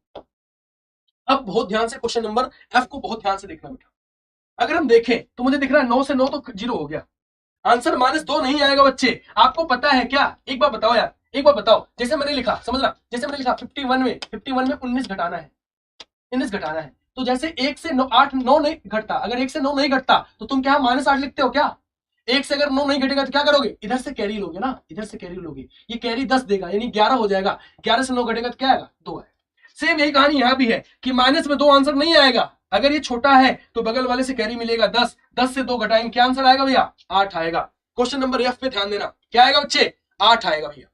अब बहुत ध्यान से क्वेश्चन नंबर एफ को बहुत ध्यान से देखना बेटा। अगर हम देखें तो मुझे दिख रहा है 9 से 9 तो 0 हो गया, आंसर -2 नहीं आएगा बच्चे। आपको पता है क्या? एक बार बताओ यार, एक बार बताओ। जैसे मैंने लिखा, समझना, जैसे मैंने लिखा 51 में 19 घटाना है, 19 घटाना है, तो जैसे 1 से 9 8 9 नहीं घटता, अगर 1 से 9 नहीं घटता तो तुम क्या -8 लिखते हो क्या? 1 से अगर 9 नहीं घटेगा तो क्या करोगे? इधर से कैरी लोगे ना, इधर से कैरी लोगे, ये कैरी 10 देगा यानी 11 हो जाएगा। 11 से 9 घटेगा तो क्या आएगा? 2 आएगा। सेम यही कहानी यहां भी है कि माइनस में 2 आंसर नहीं आएगा। अगर ये छोटा है तो बगल वाले से कैरी मिलेगा 10, 10 से 2 घटाएंगे, क्या आंसर आएगा भैया? 8 आएगा। क्वेश्चन नंबर एफ पे ध्यान देना, क्या आएगा बच्चे? 8 आएगा भैया।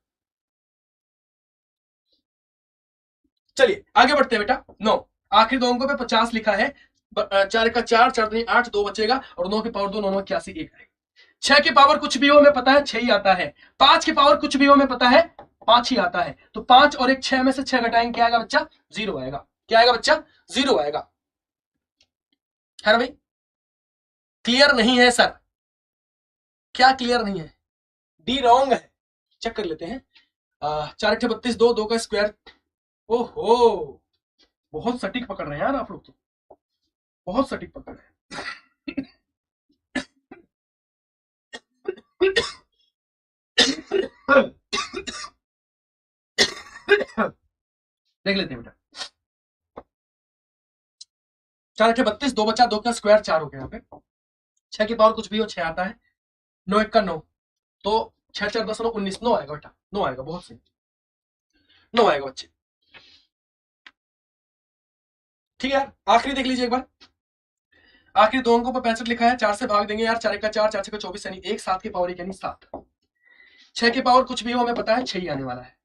चलिए आगे बढ़ते हैं बेटा। 9 आखिरी 2 अंकों पे 50 लिखा है, 4 का 4, 4 दूनी 8, 2 बचेगा और 9 की पावर 2, 9 9 81, 1 आएगा। 6 की पावर कुछ भी हो हमें पता है 6 ही आता है, 5 की पावर कुछ भी हो हमें पता है 5 ही आता है, तो 5 और 1 6 में से 6 घटाएंगे, क्या आएगा बच्चा? 0 आएगा। क्या आएगा बच्चा? 0 आएगा, है ना भाई? क्लियर नहीं है सर? क्या क्लियर नहीं है? डी रॉन्ग है, चेक कर लेते हैं। 4 8 32, 2 2 का स्क्वायर। ओहो, बहुत सटीक पकड़ रहे हैं यार आप लोग, तो बहुत सटीक पकड़ रहे हैं। देख लेते हैं बेटा। 4 8 32, 2 बचा, 2 का स्क्वायर 4 हो गया। यहाँ पे 6 की पावर कुछ भी हो 6 आता है, 9 1 का 9, तो 6 4 10 9 19, 9 आएगा बेटा, 9 आएगा, बहुत सही, 9 आएगा बच्चे। ठीक है, आखिरी देख लीजिए एक बार। आखिरी 2 अंकों पर 65 लिखा है, 4 से भाग देंगे यार, 4 1 का 4, 4 6 का 24 यानी 1, 7 की पावर 1 यानी 7। 6 की पावर कुछ भी हो हमें पता है 6 ही आने वाला है।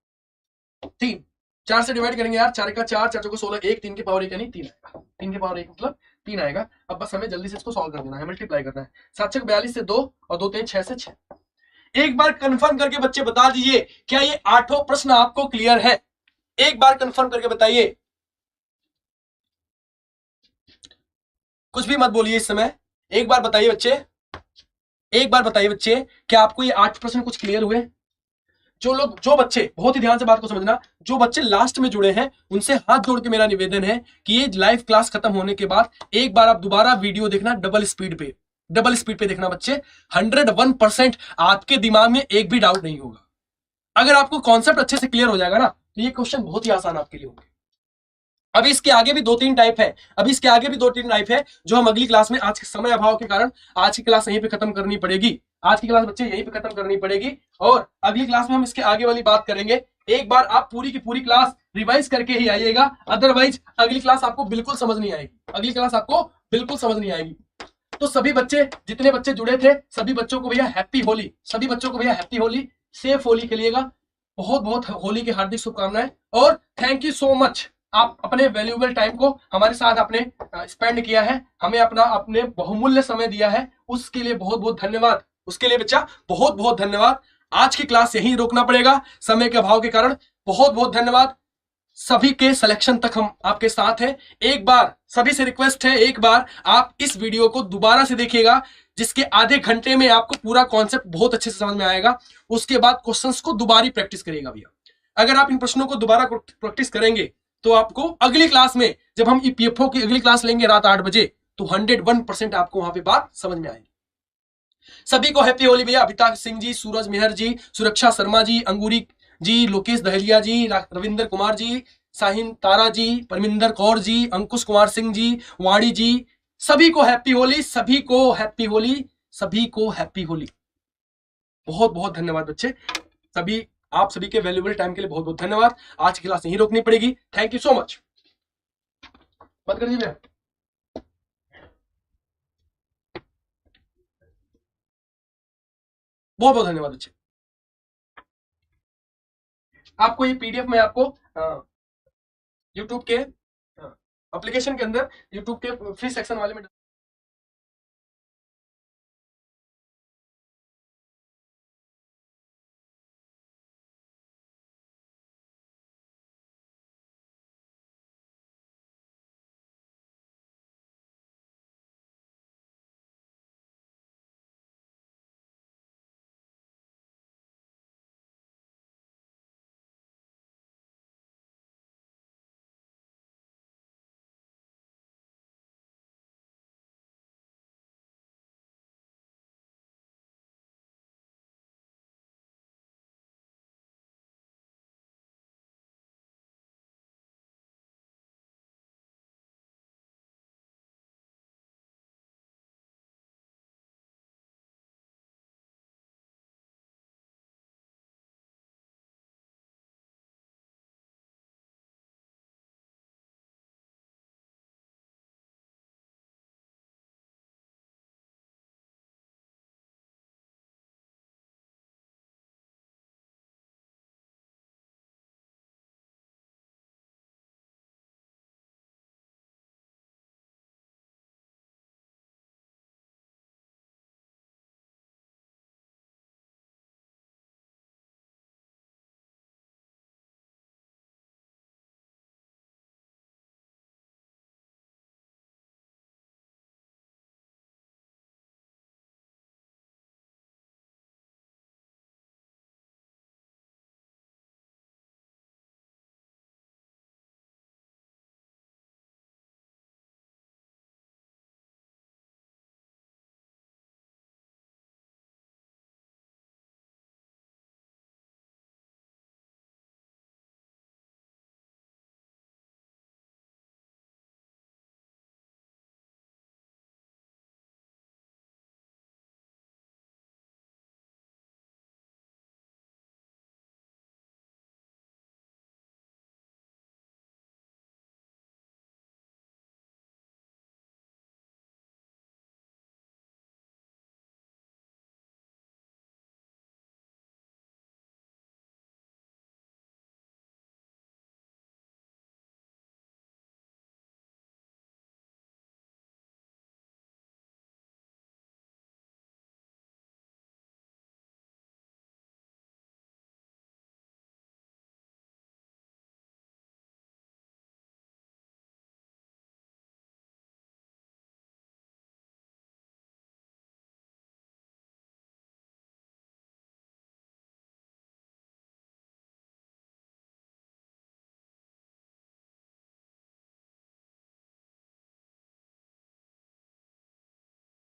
3 4 से डिवाइड करेंगे यार, 4 1 का 4, 4 को 16, 1, 3 की पावर 1 यानी 3 आएगा, 3 की पावर 1 मतलब 3 आएगा। अब बस हमें जल्दी से इसको सॉल्व कर देना है, मल्टीप्लाई करना है। 7 6 42 से 2 और 2 3 6 से 6। एक बार कंफर्म करके बच्चे बता दीजिए, क्या ये 8 प्रश्न आपको क्लियर है? एक बार कंफर्म करके बताइए, कुछ भी मत बोलिए इस समय, एक बार बताइए बच्चे, एक बार बताइए बच्चे, क्या आपको ये 8 प्रश्न कुछ क्लियर हुए? जो बच्चे, बहुत ही ध्यान से बात को समझना, जो बच्चे लास्ट में जुड़े हैं उनसे हाथ जोड़ के मेरा निवेदन है कि ये लाइव क्लास खत्म होने के बाद एक बार आप दोबारा वीडियो देखना डबल स्पीड पे देखना बच्चे। 101% आपके दिमाग में एक भी डाउट नहीं होगा। अगर आपको कॉन्सेप्ट अच्छे से क्लियर हो जाएगा ना, तो ये क्वेश्चन बहुत ही आसान आपके लिए होंगे। अभी इसके आगे भी 2-3 टाइप है, जो हम अगली क्लास में, आज के समय अभाव के कारण आज की क्लास यहीं पे खत्म करनी पड़ेगी। आज की क्लास बच्चे यहीं पे खत्म करनी पड़ेगी और अगली क्लास में हम इसके आगे वाली बात करेंगे। एक बार आप पूरी की पूरी क्लास रिवाइज करके ही आइएगा, अदरवाइज अगली क्लास आपको बिल्कुल समझ नहीं आएगी। तो सभी बच्चे, जितने बच्चे जुड़े थे, सभी बच्चों को भैया हैप्पी होली, सेफ होली खेलिएगा। बहुत बहुत होली की हार्दिक शुभकामनाएं और थैंक यू सो मच। आप अपने वैल्यूएबल टाइम को हमारे साथ आपने स्पेंड किया है, हमें अपने बहुमूल्य समय दिया है, उसके लिए बहुत बहुत धन्यवाद। उसके लिए बच्चा बहुत बहुत धन्यवाद। आज की क्लास यहीं रोकना पड़ेगा समय के अभाव के कारण। बहुत बहुत धन्यवाद। सभी के सिलेक्शन तक हम आपके साथ हैं। एक बार सभी से रिक्वेस्ट है, एक बार आप इस वीडियो को दोबारा से देखिएगा, जिसके आधे घंटे में आपको पूरा कॉन्सेप्ट बहुत अच्छे से समझ में आएगा। उसके बाद क्वेश्चंस को दोबारा प्रैक्टिस करिएगा भैया। अगर आप इन प्रश्नों को दोबारा प्रैक्टिस करेंगे तो आपको अगली क्लास में, जब हम ईपीएफओ की अगली क्लास लेंगे रात 8 बजे, तो 101% आपको वहां पे बात समझ में आएगी। सभी को हैप्पी होली भैया। अमिताभ सिंह जी, सूरज मेहर जी, सुरक्षा शर्मा जी, अंगूरी जी, लोकेश दहलिया जी, रविंदर कुमार जी, साहिन तारा जी, परमिंदर कौर जी, अंकुश कुमार सिंह जी, वाणी जी, सभी को हैप्पी होली, बहुत बहुत धन्यवाद बच्चे। आप सभी के वैल्यूएबल टाइम के लिए बहुत बहुत धन्यवाद। आज की क्लास यहीं रोकनी पड़ेगी। Thank you so much. बंद कर दीजिए। बहुत बहुत धन्यवाद बच्चे। आपको ये पीडीएफ में आपको यूट्यूब के एप्लीकेशन के अंदर, यूट्यूब के फ्री सेक्शन वाले में